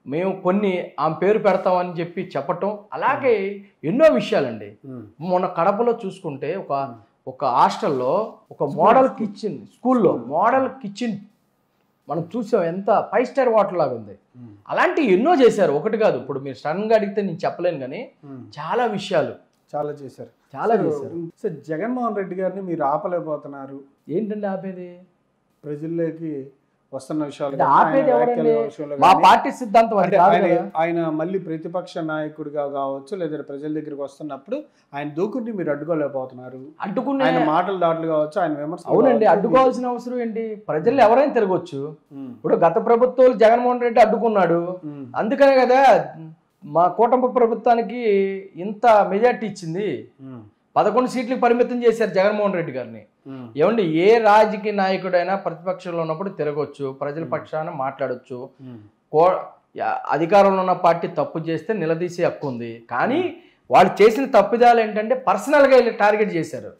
మేము కొన్ని ఆమె పేరు పెడతామని చెప్పి చెప్పటం, అలాగే ఎన్నో విషయాలండి. మొన్న కడపలో చూసుకుంటే ఒక హాస్టల్లో ఒక మోడల్ కిచెన్, స్కూల్లో మోడల్ కిచెన్ మనం చూసాం, ఎంత 5 స్టార్ హోటల్ లాగా ఉంది. అలాంటివి ఎన్నో చేశారు, ఒకటి కాదు. ఇప్పుడు మీరు సడన్గా అడిగితే నేను చెప్పలేను, కానీ చాలా విషయాలు చాలా చేశారు. సో జగన్మోహన్ రెడ్డి గారిని మీరు ఆపలేకపోతున్నారు. ఏంటండి ఆపేది? ప్రజల్లోకి వస్తున్న విషయాలు ఆపేది ఎవరండి? మా పార్టీ సిద్ధాంతం అంటే ఆయన మళ్ళీ ప్రతిపక్ష నాయకుడిగా కావచ్చు, లేదా ప్రజల దగ్గరికి వస్తున్నప్పుడు ఆయన దూకుని మీరు అడ్డుకోలేకపోతున్నారు. అడ్డుకునే ఆయన మాటలు దాడులు కావచ్చు, ఆయన విమర్శ. అవునండి, అడ్డుకోవాల్సిన అవసరం ఏంటి? ప్రజలు ఎవరైనా తిరగొచ్చు. ఇప్పుడు గత ప్రభుత్వాలు జగన్మోహన్ రెడ్డి అడ్డుకున్నాడు, అందుకనే కదా మా కూటమి ప్రభుత్వానికి ఇంత మెజార్టీ ఇచ్చింది. 11 సీట్లకు పరిమితం చేశారు జగన్మోహన్ రెడ్డి గారిని. ఏమండి, ఏ రాజకీయ నాయకుడైనా ప్రతిపక్షంలో ఉన్నప్పుడు తిరగొచ్చు, ప్రజల పక్షాన మాట్లాడొచ్చు. అధికారంలో ఉన్న పార్టీ తప్పు చేస్తే నిలదీసే హక్కు ఉంది. కానీ వాళ్ళు చేసిన తప్పిదాలు ఏంటంటే పర్సనల్గా వెళ్ళి టార్గెట్ చేశారు.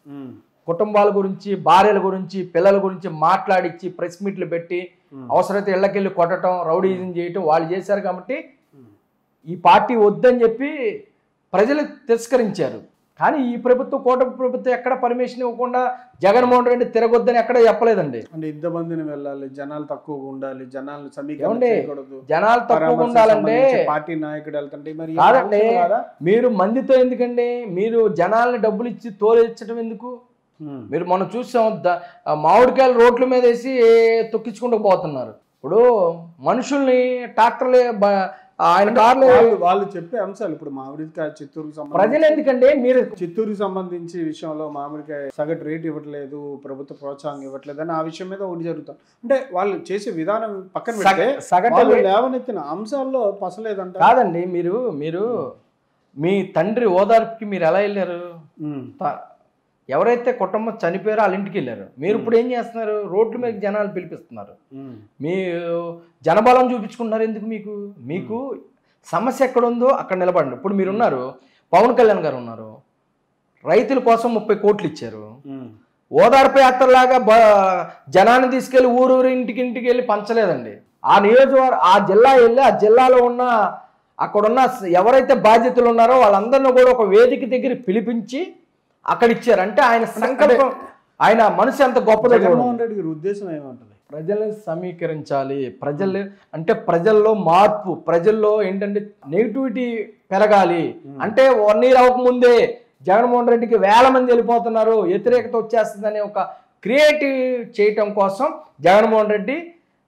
కుటుంబాల గురించి, భార్యల గురించి, పిల్లల గురించి మాట్లాడిచ్చి ప్రెస్ మీట్లు పెట్టి అవసరమైతే ఇళ్ళకెళ్ళి కొట్టడం, రౌడీజం చేయటం వాళ్ళు చేశారు. కాబట్టి ఈ పార్టీ వద్దని చెప్పి ప్రజలు తిరస్కరించారు. కానీ ఈ ప్రభుత్వం, కూటమి ప్రభుత్వం ఎక్కడ పర్మిషన్ ఇవ్వకుండా జగన్మోహన్ రెడ్డి తిరగొద్దని ఎక్కడ చెప్పలేదండి. అంటే ఇంతమందిని వెళ్ళాలి, జనాలు తక్కువగా ఉండాలి, జనాలు సమీకరణ చేయకూడదు. జనాలు తక్కువగా ఉండాలంటే పార్టీ నాయకుడు వెళ్తుంటే మరి కాదండి, మీరు మందితో ఎందుకండి? మీరు జనాల్ని డబ్బులు ఇచ్చి తోలిచ్చడం ఎందుకు? మీరు మనం చూసాం, మామిడికాయలు రోడ్ల మీద వేసి తొక్కించుకుంటూ పోతున్నారు. ఇప్పుడు మనుషుల్ని ట్రాక్టర్లే ఆయన కార్లు, వాళ్ళు చెప్పే అంశాలు. ఇప్పుడు మామిడికాయ చిత్తూరుకు ప్రజలు ఎందుకంటే మీరు చిత్తూరుకు సంబంధించి విషయంలో మామిడికాయ సగటు రేట్ ఇవ్వట్లేదు, ప్రభుత్వ ప్రోత్సాహం ఇవ్వట్లేదు అని ఆ విషయం మీద ఒకటి జరుగుతుంది. అంటే వాళ్ళు చేసే విధానం పక్కన పెడితే సగటు లేవనెత్తిన అంశాల్లో పసలేదంట. కాదండి, మీరు మీ తండ్రి ఓదార్పుకి మీరు ఎలా వెళ్ళారు? ఎవరైతే కుటుంబం చనిపోయారో వాళ్ళ ఇంటికి వెళ్ళారు. మీరు ఇప్పుడు ఏం చేస్తున్నారు? రోడ్ల మీద జనాలు పిలిపిస్తున్నారు, మీ జనబలం చూపించుకుంటున్నారు. ఎందుకు? మీకు సమస్య ఎక్కడ ఉందో అక్కడ నిలబడండి. ఇప్పుడు మీరున్నారు, పవన్ కళ్యాణ్ గారు ఉన్నారు, రైతుల కోసం 30 కోట్లు ఇచ్చారు. ఓదార్పు యాత్రలాగా జనాన్ని తీసుకెళ్లి ఊరూరు ఇంటికి వెళ్ళి పంచలేదండి. ఆ నియోజకవర్గం, ఆ జిల్లా వెళ్ళి ఆ జిల్లాలో ఉన్న అక్కడున్న ఎవరైతే బాధ్యతలు ఉన్నారో వాళ్ళందరినీ కూడా ఒక వేదిక దగ్గర పిలిపించి అక్కడ ఇచ్చారు. అంటే ఆయన సంకల్పం, ఆయన మనసు ఎంత గొప్పదో. జగన్మోహన్ రెడ్డి గారి ఉద్దేశం ఏమంటుంది? ప్రజల్ని సమీకరించాలి, ప్రజలు అంటే ప్రజల్లో మార్పు, ప్రజల్లో ఏంటంటే నెగిటివిటీ పెరగాలి. అంటే 1 year అవ్వకముందే జగన్మోహన్ రెడ్డికి వేల మంది వెళ్ళిపోతున్నారు, వ్యతిరేకత వచ్చేస్తుందనే ఒక క్రియేటివ్ చేయటం కోసం జగన్మోహన్ రెడ్డి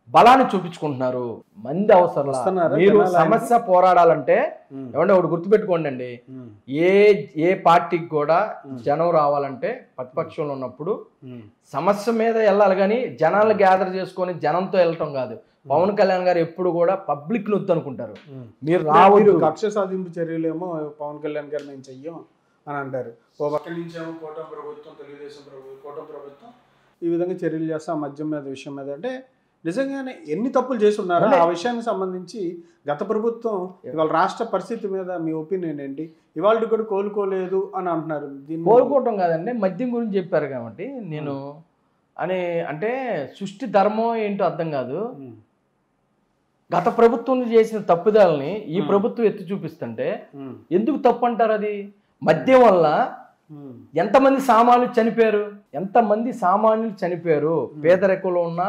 బలాన్ని చూపించుకుంటున్నారు. మంది అవసరం. మీరు సమస్య పోరాడాలంటే ఏమంటే ఒకటి గుర్తుపెట్టుకోండి అండి, ఏ పార్టీకి కూడా జనం రావాలంటే ప్రతిపక్షంలో ఉన్నప్పుడు సమస్య మీద వెళ్ళాలి, కానీ జనాలను గ్యాదర్ చేసుకొని జనంతో వెళ్ళటం కాదు. పవన్ కళ్యాణ్ గారు ఎప్పుడు కూడా పబ్లిక్ నొత్తు అనుకుంటారు. మీరు రావచ్చు, కక్ష సాధింపు చర్యలేమో పవన్ కళ్యాణ్ గారు మేము చెయ్యం అని అంటారు. ఓ పక్క నుంచేమో కూటమి ప్రభుత్వం, తెలుగుదేశం కూటమి ప్రభుత్వం ఈ విధంగా చర్యలు చేస్తా మద్యం మీద విషయం మీద. అంటే నిజంగానే ఎన్ని తప్పులు చేసి ఉన్నారో ఆ విషయానికి సంబంధించి గత ప్రభుత్వం ఇవాళ రాష్ట్ర పరిస్థితి మీద మీ ఒపీనియన్ ఏంటి? ఇవాళ కూడా కోలుకోలేదు అని అంటున్నారు. కోలుకోవటం కాదండి, మద్యం గురించి చెప్పారు కాబట్టి నేను అంటే సృష్టి ధర్మం ఏంటో అర్థం కాదు. గత ప్రభుత్వం చేసిన తప్పుదాలని ఈ ప్రభుత్వం ఎత్తి చూపిస్తుంటే ఎందుకు తప్పు అంటారు? అది మద్యం వల్ల ఎంతమంది సామాన్యులు చనిపోయారు, పేదరికంలో ఉన్న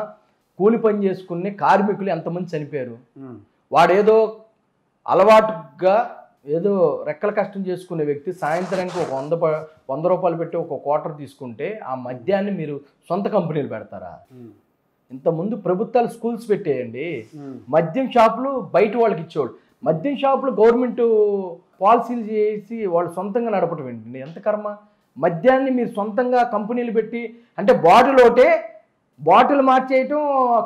కూలి పని చేసుకునే కార్మికులు ఎంతమంది చనిపోయారు. వాడేదో అలవాటుగా ఏదో రెక్కల కష్టం చేసుకునే వ్యక్తి సాయంత్రానికి ఒక 100 రూపాయలు పెట్టి ఒక క్వార్టర్ తీసుకుంటే ఆ మద్యాన్ని మీరు సొంత కంపెనీలు పెడతారా? ఇంతకుముందు ప్రభుత్వాలు స్కూల్స్ పెట్టేయండి, మద్యం షాపులు బయట వాళ్ళకి ఇచ్చేవాళ్ళు. మద్యం షాపులు గవర్నమెంట్ పాలసీలు చేసి వాళ్ళు సొంతంగా నడపటం ఏంటండి? ఎంత కర్మ! మద్యాన్ని మీరు సొంతంగా కంపెనీలు పెట్టి, అంటే బాటిల్ మార్చేయటం,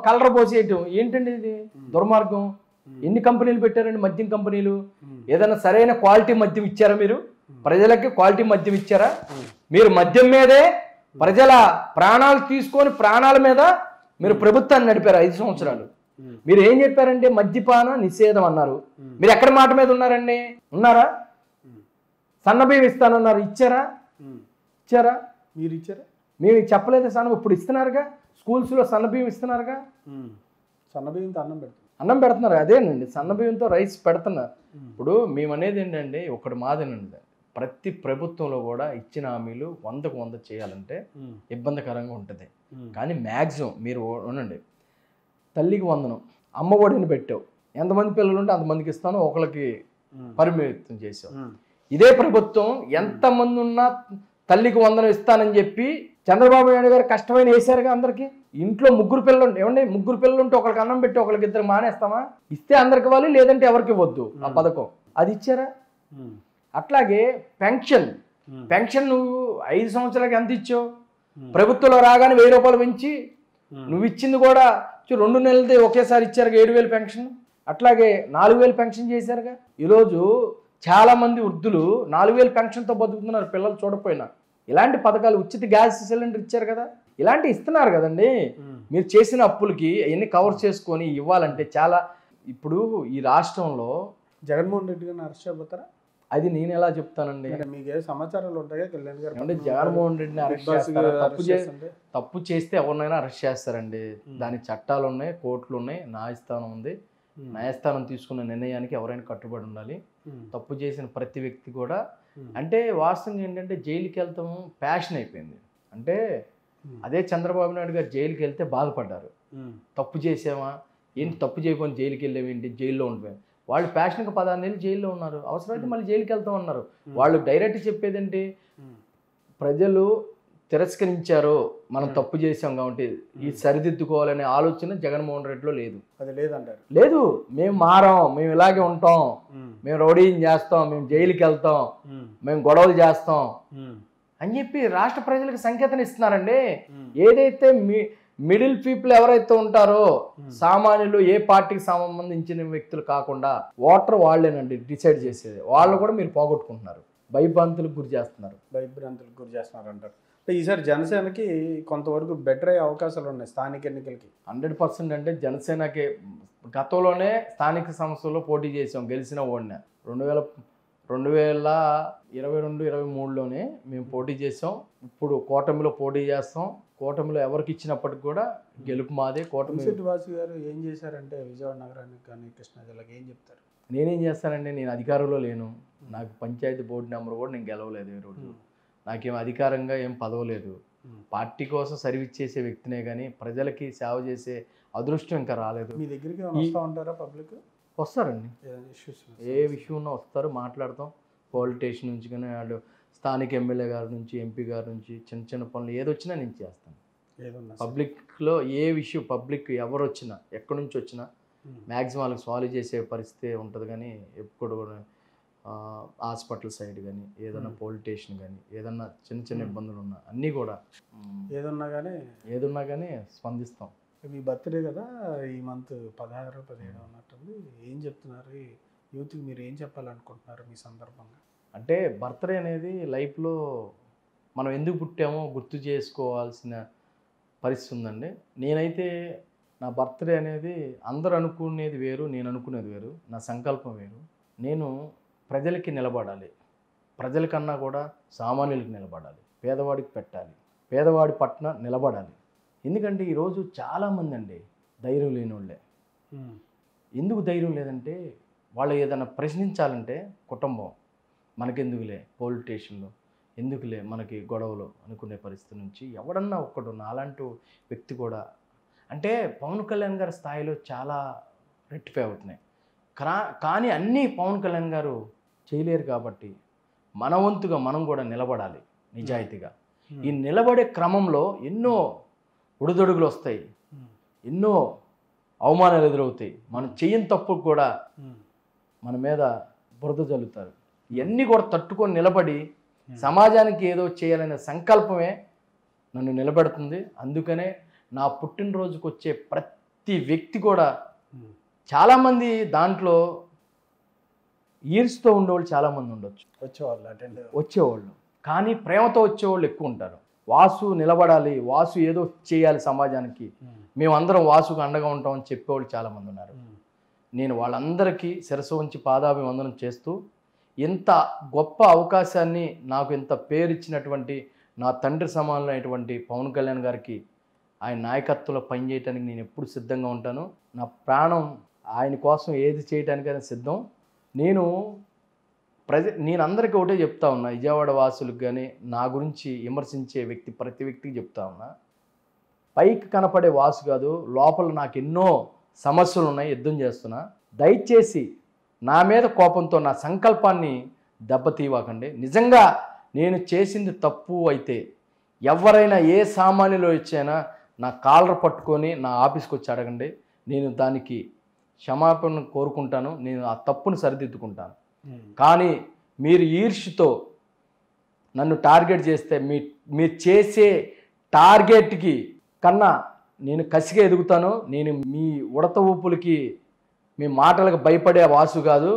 కలర్ పోసేయటం ఏంటండి ఇది? దుర్మార్గం. ఎన్ని కంపెనీలు పెట్టారండి మద్యం కంపెనీలు? ఏదైనా సరైన క్వాలిటీ మద్యం ఇచ్చారా మీరు? ప్రజలకి క్వాలిటీ మద్యం ఇచ్చారా? మీరు మద్యం మీదే ప్రజల ప్రాణాలు తీసుకొని ప్రాణాల మీద మీరు ప్రభుత్వాన్ని నడిపారు 5 సంవత్సరాలు. మీరు ఏం చెప్పారంటే మద్యపాన నిషేధం అన్నారు. మీరు ఎక్కడ మాట మీద ఉన్నారండి? ఉన్నారా? సన్నబియ్యం ఇస్తానన్నారు, ఇచ్చారా? ఇచ్చారా? మీరు ఇచ్చారా? మేము చెప్పలేదు సన్న, ఇప్పుడు ఇస్తున్నారుగా, స్కూల్స్లో సన్నబియ్యం ఇస్తున్నారుగా. సన్నబియ్యంతో అన్నం పెడుతున్నారు, అదేనండి సన్నబియ్యంతో రైస్ పెడుతున్నారు. ఇప్పుడు మేము అనేది ఏంటంటే ఒకటి మాదేనండి, ప్రతి ప్రభుత్వంలో కూడా ఇచ్చిన హామీలు 100కు 100 చేయాలంటే ఇబ్బందికరంగా ఉంటుంది. కానీ మ్యాక్సిమం మీరు ఉండండి, తల్లికి వందనం, అమ్మ ఒడిని పెట్టావు, ఎంతమంది పిల్లలు ఉంటే అంతమందికి ఇస్తాను, ఒకరికి పరిమితం చేసావు. ఇదే ప్రభుత్వం ఎంతమంది ఉన్నా తల్లికి వందనం ఇస్తానని చెప్పి చంద్రబాబు నాయుడు గారు కష్టమైన వేశారుగా అందరికీ. ఇంట్లో 3 పిల్లలు ఉంటే ఏమండి, 3 పిల్లలు ఉంటే ఒకరికి అన్నం పెట్టి ఒకరికి 2 మానేస్తామా? ఇస్తే అందరికి ఇవ్వాలి, లేదంటే ఎవరికి ఇవ్వద్దు. ఆ పథకం అది ఇచ్చారా? అట్లాగే పెన్షన్ నువ్వు 5 సంవత్సరాలకి ఎంత ఇచ్చావు? ప్రభుత్వంలో రాగానే 1000 రూపాయలు పెంచి నువ్వు ఇచ్చింది కూడా 2 నెలలది ఒకేసారి ఇచ్చారుగా 7000 పెన్షన్. అట్లాగే 4000 పెన్షన్ చేశారుగా. ఈరోజు చాలా మంది వృద్ధులు 4000 పెన్షన్తో బతుకుతున్నారు, పిల్లలు చూడపోయినా. ఇలాంటి పథకాలు, ఉచిత గ్యాస్ సిలిండర్ ఇచ్చారు కదా, ఇలాంటి ఇస్తున్నారు కదండి. మీరు చేసిన అప్పులకి అవన్నీ కవర్ చేసుకొని ఇవ్వాలంటే చాలా. ఇప్పుడు ఈ రాష్ట్రంలో జగన్మోహన్ రెడ్డి గారిని అరెస్ట్ చేయబోతారా? అది నేను ఎలా చెప్తానండి? మీకు ఏ సమాచారాలు ఉంటాయా కళ్యాణ్ గారు? అంటే జగన్మోహన్ రెడ్డిని అరెస్ట్ చేస్తారా? తప్పు చేస్తే ఎవరినైనా అరెస్ట్ చేస్తారండి. దానికి చట్టాలు ఉన్నాయి, కోర్టులు ఉన్నాయి, న్యాయస్థానం ఉంది. న్యాయస్థానం తీసుకున్న నిర్ణయానికి ఎవరైనా కట్టుబడి ఉండాలి. తప్పు చేసిన ప్రతి వ్యక్తి కూడా. అంటే వాస్తవంగా ఏంటంటే జైలుకి వెళ్తాము ప్యాషన్ అయిపోయింది. అంటే అదే చంద్రబాబు నాయుడు గారు జైలుకి వెళ్తే బాధపడ్డారు. తప్పు చేసామా ఏంటి, తప్పు చేయకపోతే జైలుకి వెళ్ళేవేంటి, జైల్లో ఉండిపోయాం. వాళ్ళు ప్యాషన్కి 16 నెలలు జైల్లో ఉన్నారు, అవసరమైతే మళ్ళీ జైలుకి వెళ్తాం అన్నారు. వాళ్ళు డైరెక్ట్ చెప్పేదేంటి, ప్రజలు తిరస్కరించారు, మనం తప్పు చేసాం కాబట్టి ఈ సరిదిద్దుకోవాలనే ఆలోచన జగన్మోహన్ రెడ్డిలో లేదు. అది లేదంటారు? లేదు, మేము మారం, మేము ఇలాగే ఉంటాం, మేము రౌడీని చేస్తాం, మేము జైలుకి వెళ్తాం, మేము గొడవలు చేస్తాం అని చెప్పి రాష్ట్ర ప్రజలకు సంకేతం ఇస్తున్నారండి. ఏదైతే మిడిల్ పీపుల్ ఎవరైతే ఉంటారో, సామాన్యులు, ఏ పార్టీకి సంబంధించిన వ్యక్తులు కాకుండా ఓటర్ వాళ్ళేనండి డిసైడ్ చేసేది. వాళ్ళు కూడా మీరు పోగొట్టుకుంటున్నారు, భయభ్రాంతులకు గురి చేస్తున్నారు. అంటారు. ఈసారి జనసేనకి కొంతవరకు బెటర్ అయ్యే అవకాశాలు ఉన్నాయి స్థానిక ఎన్నికలకి. 100% అంటే జనసేనకి గతంలోనే స్థానిక సంస్థల్లో పోటీ చేసాం, గెలిచిన ఓడినా. 2022-23లోనే మేము పోటీ చేసాం. ఇప్పుడు కూటమిలో పోటీ చేస్తాం. కూటమిలో ఎవరికి ఇచ్చినప్పటికి కూడా గెలుపు మాదే. కూటమి వాసు గారు ఏం చేశారంటే విజయవాడ నగరానికి కానీ కృష్ణా జిల్లాకి ఏం చెప్తారు? నేనేం చేస్తానండి, నేను అధికారంలో లేను. నాకు పంచాయతీ బోర్డు నెంబర్ కూడా నేను గెలవలేదు. ఈరోజు నాకేం అధికారంగా ఏం పదవలేదు. పార్టీ కోసం సర్వీస్ చేసే వ్యక్తినే కానీ ప్రజలకి సేవ చేసే అదృష్టం ఇంకా రాలేదు. మీ దగ్గరికి వస్తూ ఉంటారా పబ్లిక్? వస్తారండి, ఏ విషయం ఉన్నా వస్తారు, మాట్లాడతాం. పొలిటీషియన్ నుంచి కానీ వాళ్ళు స్థానిక ఎమ్మెల్యే గారి నుంచి, ఎంపీ గారి నుంచి చిన్న చిన్న పనులు ఏదొచ్చినా నేను చేస్తాను. పబ్లిక్లో ఏ విషయం, పబ్లిక్ ఎవరు వచ్చినా, ఎక్కడి నుంచి వచ్చినా మ్యాక్సిమం వాళ్ళకి సాల్వ్ చేసే పరిస్థితి ఉంటుంది. కానీ ఎప్పుడు కూడా హాస్పిటల్ సైడ్ కానీ, ఏదైనా పొలిటీషియన్ కానీ, ఏదన్నా చిన్న చిన్న ఇబ్బందులు ఉన్నా అన్నీ కూడా ఏదున్నా కానీ స్పందిస్తాం. మీ బర్త్డే కదా ఈ మంత్ 16-17 ఉన్నట్టుంది. ఏం చెప్తున్నారు యూత్కి, మీరు ఏం చెప్పాలనుకుంటున్నారు మీ సందర్భంగా? అంటే బర్త్డే అనేది లైఫ్లో మనం ఎందుకు పుట్టామో గుర్తు చేసుకోవాల్సిన పరిస్థితి ఉందండి. నేనైతే నా బర్త్డే అనేది అందరూ అనుకునేది వేరు, నేను అనుకునేది వేరు, నా సంకల్పం వేరు. నేను ప్రజలకి నిలబడాలి, ప్రజలకన్నా కూడా సామాన్యులకి నిలబడాలి, పేదవాడికి పెట్టాలి, పేదవాడి పట్ల నిలబడాలి. ఎందుకంటే ఈరోజు చాలామంది అండి ధైర్యం లేని వాళ్ళే. ఎందుకు ధైర్యం లేదంటే, వాళ్ళు ఏదైనా ప్రశ్నించాలంటే కుటుంబం మనకెందుకులే, పొలిటీషియన్లు ఎందుకులే, మనకి గొడవలు అనుకునే పరిస్థితి నుంచి ఎవడన్నా ఒక్కడు అలాంటి వ్యక్తి కూడా. అంటే పవన్ కళ్యాణ్ గారి స్థాయిలో చాలా రెట్టిఫై అవుతున్నాయి. కానీ అన్నీ పవన్ కళ్యాణ్ గారు చేయలేరు కాబట్టి మన వంతుగా మనం కూడా నిలబడాలి నిజాయితీగా. ఈ నిలబడే క్రమంలో ఎన్నో ఒడిదొడుగులు వస్తాయి, ఎన్నో అవమానాలు ఎదురవుతాయి. మనం చెయ్యని తప్పు కూడా మన మీద బురద జల్లుతారు. ఇవన్నీ కూడా తట్టుకొని నిలబడి సమాజానికి ఏదో చేయాలనే సంకల్పమే నన్ను నిలబెడుతుంది. అందుకనే నా పుట్టినరోజుకు వచ్చే ప్రతి వ్యక్తి కూడా చాలామంది దాంట్లో ఈర్ష్తో ఉండేవాళ్ళు చాలామంది ఉండొచ్చు, వచ్చేవాళ్ళు అటెండ్ వచ్చేవాళ్ళు. కానీ ప్రేమతో వచ్చేవాళ్ళు ఎక్కువ ఉంటారు. వాసు నిలబడాలి, వాసు ఏదో చేయాలి సమాజానికి, మేమందరం వాసుకు అండగా ఉంటామని చెప్పేవాళ్ళు చాలామంది ఉన్నారు. నేను వాళ్ళందరికీ శిరస్సు వంచి పాదాభివందనం చేస్తూ, ఇంత గొప్ప అవకాశాన్ని నాకు ఇంత పేరిచ్చినటువంటి నా తండ్రి సమానమైనటువంటి పవన్ కళ్యాణ్ గారికి, ఆయన నాయకత్వంలో పనిచేయడానికి నేను ఎప్పుడు సిద్ధంగా ఉంటాను. నా ప్రాణం ఆయన కోసం ఏది చేయడానికైనా సిద్ధం. నేను అందరికీ ఒకటే చెప్తా ఉన్నా, విజయవాడ వాసులకు కానీ నా గురించి విమర్శించే ప్రతి వ్యక్తికి చెప్తా ఉన్నా, పైకి కనపడే వాసు కాదు, లోపల నాకు ఎన్నో సమస్యలు ఉన్నాయి, యుద్ధం చేస్తున్నా. దయచేసి నా మీద కోపంతో నా సంకల్పాన్ని దెబ్బతీయకండి. నిజంగా నేను చేసింది తప్పు అయితే ఎవరైనా ఏ సామాన్యులో ఇచ్చైనా నా కాలర్ పట్టుకొని నా ఆఫీస్కి వచ్చి అడగండి, నేను దానికి క్షమాపణ కోరుకుంటాను, నేను ఆ తప్పును సరిదిద్దుకుంటాను. కానీ మీరు ఈర్ష్యతో నన్ను టార్గెట్ చేస్తే మీరు చేసే టార్గెట్కి కన్నా నేను కసిగా ఎదుగుతాను. నేను మీ ఉడత ఊపులకి, మీ మాటలకు భయపడే వాసు కాదు.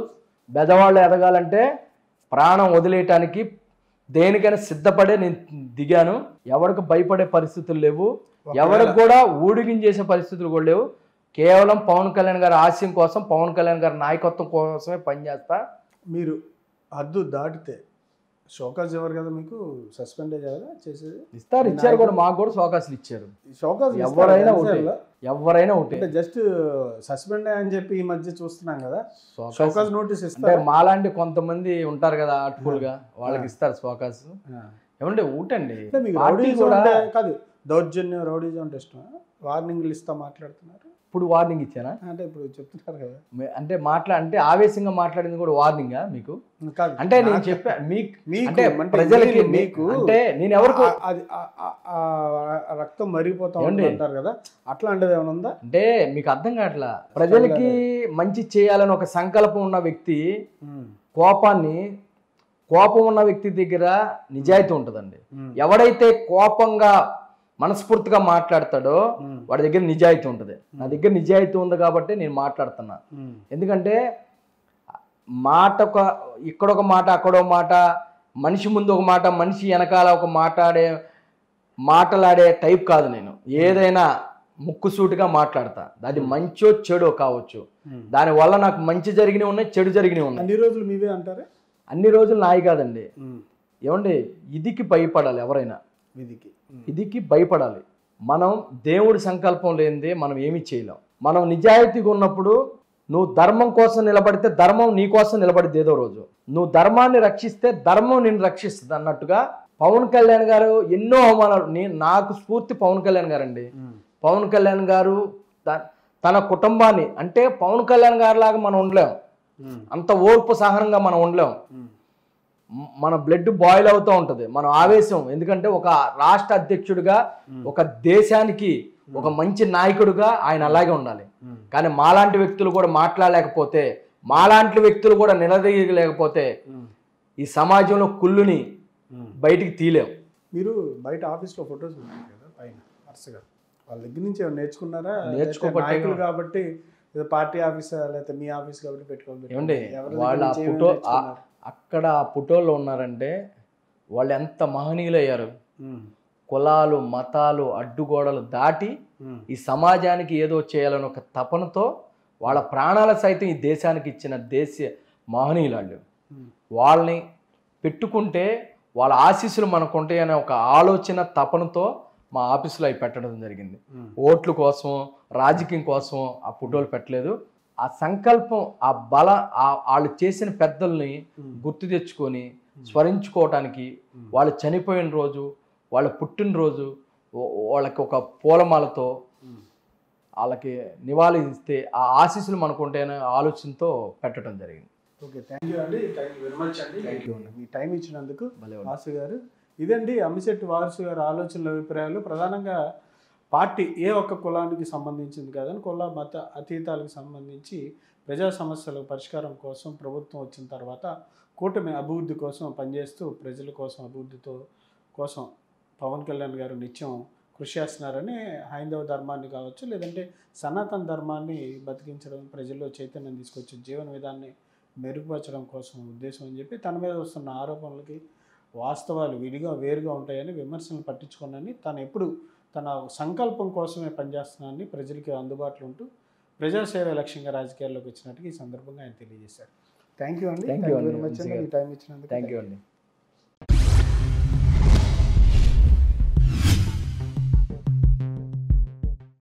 పెద్దవాళ్ళు ఎదగాలంటే ప్రాణం వదిలేయటానికి దేనికైనా సిద్ధపడే నేను దిగాను. ఎవరికి భయపడే పరిస్థితులు లేవు, ఎవరికి కూడా ఊడిగించేసే పరిస్థితులు కూడా లేవు. కేవలం పవన్ కళ్యాణ్ గారి ఆశయం కోసం, పవన్ కళ్యాణ్ గారి నాయకత్వం కోసమే పనిచేస్తా. మీరు హద్దు దాటితే షోకాస్ ఇవ్వరు కదా, మీకు సస్పెండ్ కదా చేసేది? ఇచ్చారు కూడా, మాకు కూడా షోకాసులు ఇచ్చారు. షోకాస్ ఎవరైనా ఒకటి జస్ట్ సస్పెండ్ అని చెప్పి ఈ మధ్య చూస్తున్నాం కదా, షోకాస్ నోటీస్ అంటే మాలాంటి కొంతమంది ఉంటారు కదా ఆర్ట్ఫుల్గా, వాళ్ళకి ఇస్తారు షోకాస్. ఏమంటే ఊటండి కాదు, దౌర్జన్యం రౌడీజం అంటే ఇష్టం, వార్నింగ్లు ఇస్తా మాట్లాడుతున్నారు. ఇప్పుడు వార్నింగ్ ఇచ్చానా? అంటే ఇప్పుడు చెప్తున్నారు కదా, అంటే ఆవేశంగా మాట్లాడింది కూడా వార్నింగా మీకు? కాదు అంటే నేను చెప్పా అంటే ప్రజలకి మీకు, అంటే నేను ఎవరికి అది రక్తం మరిగిపోతా ఉంటారు కదా, అట్లాంటిది ఏమైనా ఉందా? అంటే మీకు అర్థం కావట్లా. ప్రజలకి మంచి చేయాలని ఒక సంకల్పం ఉన్న వ్యక్తి కోపం ఉన్న వ్యక్తి దగ్గర నిజాయితీ ఉంటుందండి. ఎవడైతే కోపంగా మనస్ఫూర్తిగా మాట్లాడతాడో వాడి దగ్గర నిజాయితీ ఉంటుంది. నా దగ్గర నిజాయితీ ఉంది కాబట్టి నేను మాట్లాడుతున్నా. ఎందుకంటే ఇక్కడొక మాట అక్కడో మాట, మనిషి ముందు ఒక మాట, మనిషి వెనకాల ఒక మాట్లాడే టైప్ కాదు నేను. ఏదైనా ముక్కుసూటిగా మాట్లాడతా, అది మంచో చెడో కావచ్చు. దానివల్ల నాకు మంచి జరిగినవి ఉన్నాయి, చెడు జరిగినవి ఉన్నాయి. అన్ని రోజులు మీవే అంటారే? అన్ని రోజులు నాయి కాదండి. ఏమండి, ఇదికి భయపడాలి ఎవరైనా, ఇదికి భయపడాలి. మనం దేవుడి సంకల్పం లేనిదే మనం ఏమీ చేయలేం. మనం నిజాయితీగా ఉన్నప్పుడు నువ్వు ధర్మం కోసం నిలబడితే ధర్మం నీ కోసం నిలబడిద్ది ఏదో రోజు. నువ్వు ధర్మాన్ని రక్షిస్తే ధర్మం నిన్ను రక్షిస్తుంది అన్నట్టుగా పవన్ కళ్యాణ్ గారు ఎన్నో అవమానాలు, నాకు స్ఫూర్తి పవన్ కళ్యాణ్ గారు అండి. పవన్ కళ్యాణ్ గారు తన కుటుంబాన్ని, అంటే పవన్ కళ్యాణ్ గారు లాగా మనం ఉండలేం, అంత ఓర్పు సహనంగా మనం ఉండలేం. మన బ్లడ్ బాయిల్ అవుతూ ఉంటుంది, మన ఆవేశం. ఎందుకంటే ఒక రాష్ట్ర అధ్యక్షుడిగా, ఒక దేశానికి ఒక మంచి నాయకుడిగా ఆయన అలాగే ఉండాలి. కానీ మాలాంటి వ్యక్తులు కూడా మాట్లాడలేకపోతే, మాలాంటి వ్యక్తులు కూడా నిలదీయలేకపోతే ఈ సమాజంలో కుళ్ళుని బయటికి తీలేం. మీరు బయట ఆఫీస్లో ఫొటోస్ ఉన్నాయి కదా పైన వరుసగా, వాళ్ళ దగ్గర నుంచి ఏమైనా నేర్చుకున్నారా? నాయకులు కాబట్టి పార్టీ ఆఫీస్ లేకపోతే మీ ఆఫీస్ కాబట్టి పెట్టుకోవాలి. ఏమండి, వాళ్ళ ఫోటో అక్కడ ఫోటోల్లో ఉన్నారంటే వాళ్ళు ఎంత మహనీయులు అయ్యారు. కులాలు మతాలు అడ్డుగోడలు దాటి ఈ సమాజానికి ఏదో చేయాలని ఒక తపనతో వాళ్ళ ప్రాణాల సైతం ఈ దేశానికి ఇచ్చిన దేశీయ మహనీయులు. వాళ్ళని పెట్టుకుంటే వాళ్ళ ఆశీస్సులు మనకుంటాయి అనే ఒక ఆలోచన తపనతో మా ఆఫీసులో అవి పెట్టడం జరిగింది. ఓట్ల కోసం, రాజకీయం కోసం ఆ ఫోటోలు పెట్టలేదు. ఆ సంకల్పం, ఆ వాళ్ళు చేసిన పెద్దల్ని గుర్తు తెచ్చుకొని స్మరించుకోవటానికి, వాళ్ళు చనిపోయిన రోజు, వాళ్ళ పుట్టినరోజు వాళ్ళకి ఒక పూలమాలతో వాళ్ళకి నివాళి ఇస్తే ఆ ఆశీస్సులు మనకుంటేనే ఆలోచనతో పెట్టడం జరిగింది. ఓకే, థ్యాంక్ యూ అండి, థ్యాంక్ యూ వెరీ మచ్ అండి. థ్యాంక్ యూ అండి, మీ టైం ఇచ్చినందుకు వాసు గారు. ఇదండి అమ్మిశెట్టి వాసు గారు ఆలోచనల అభిప్రాయాలు. ప్రధానంగా పార్టీ ఏ ఒక్క కులానికి సంబంధించింది కాదని, కుల మత అతీతాలకు సంబంధించి ప్రజా సమస్యల పరిష్కారం కోసం ప్రభుత్వం వచ్చిన తర్వాత కూటమి అభివృద్ధి కోసం పనిచేస్తూ ప్రజల కోసం అభివృద్ధితో కోసం పవన్ కళ్యాణ్ గారు నిత్యం కృషి చేస్తున్నారని హైందవ ధర్మాన్ని కావచ్చు, లేదంటే సనాతన ధర్మాన్ని బతికించడం, ప్రజల్లో చైతన్యం తీసుకొచ్చి జీవన విధాన్ని మెరుగుపరచడం కోసం ఉద్దేశం అని చెప్పి తన మీద వస్తున్న ఆరోపణలకి వాస్తవాలు వేరుగా ఉంటాయని విమర్శలను పట్టించుకోనని తను ఎప్పుడు తన సంకల్పం కోసమే పనిచేస్తున్నానని ప్రజలకి అందుబాటులో ఉంటూ ప్రజాసేవ లక్ష్యంగా రాజకీయాల్లోకి వచ్చినట్టుగా ఈ సందర్భంగా ఆయన తెలియజేశారు. థ్యాంక్ యూ అండి. థ్యాంక్ యూ వెరీ మచ్ అండి, ఈ టైం ఇచ్చినందుకు. థ్యాంక్ యూ అండి.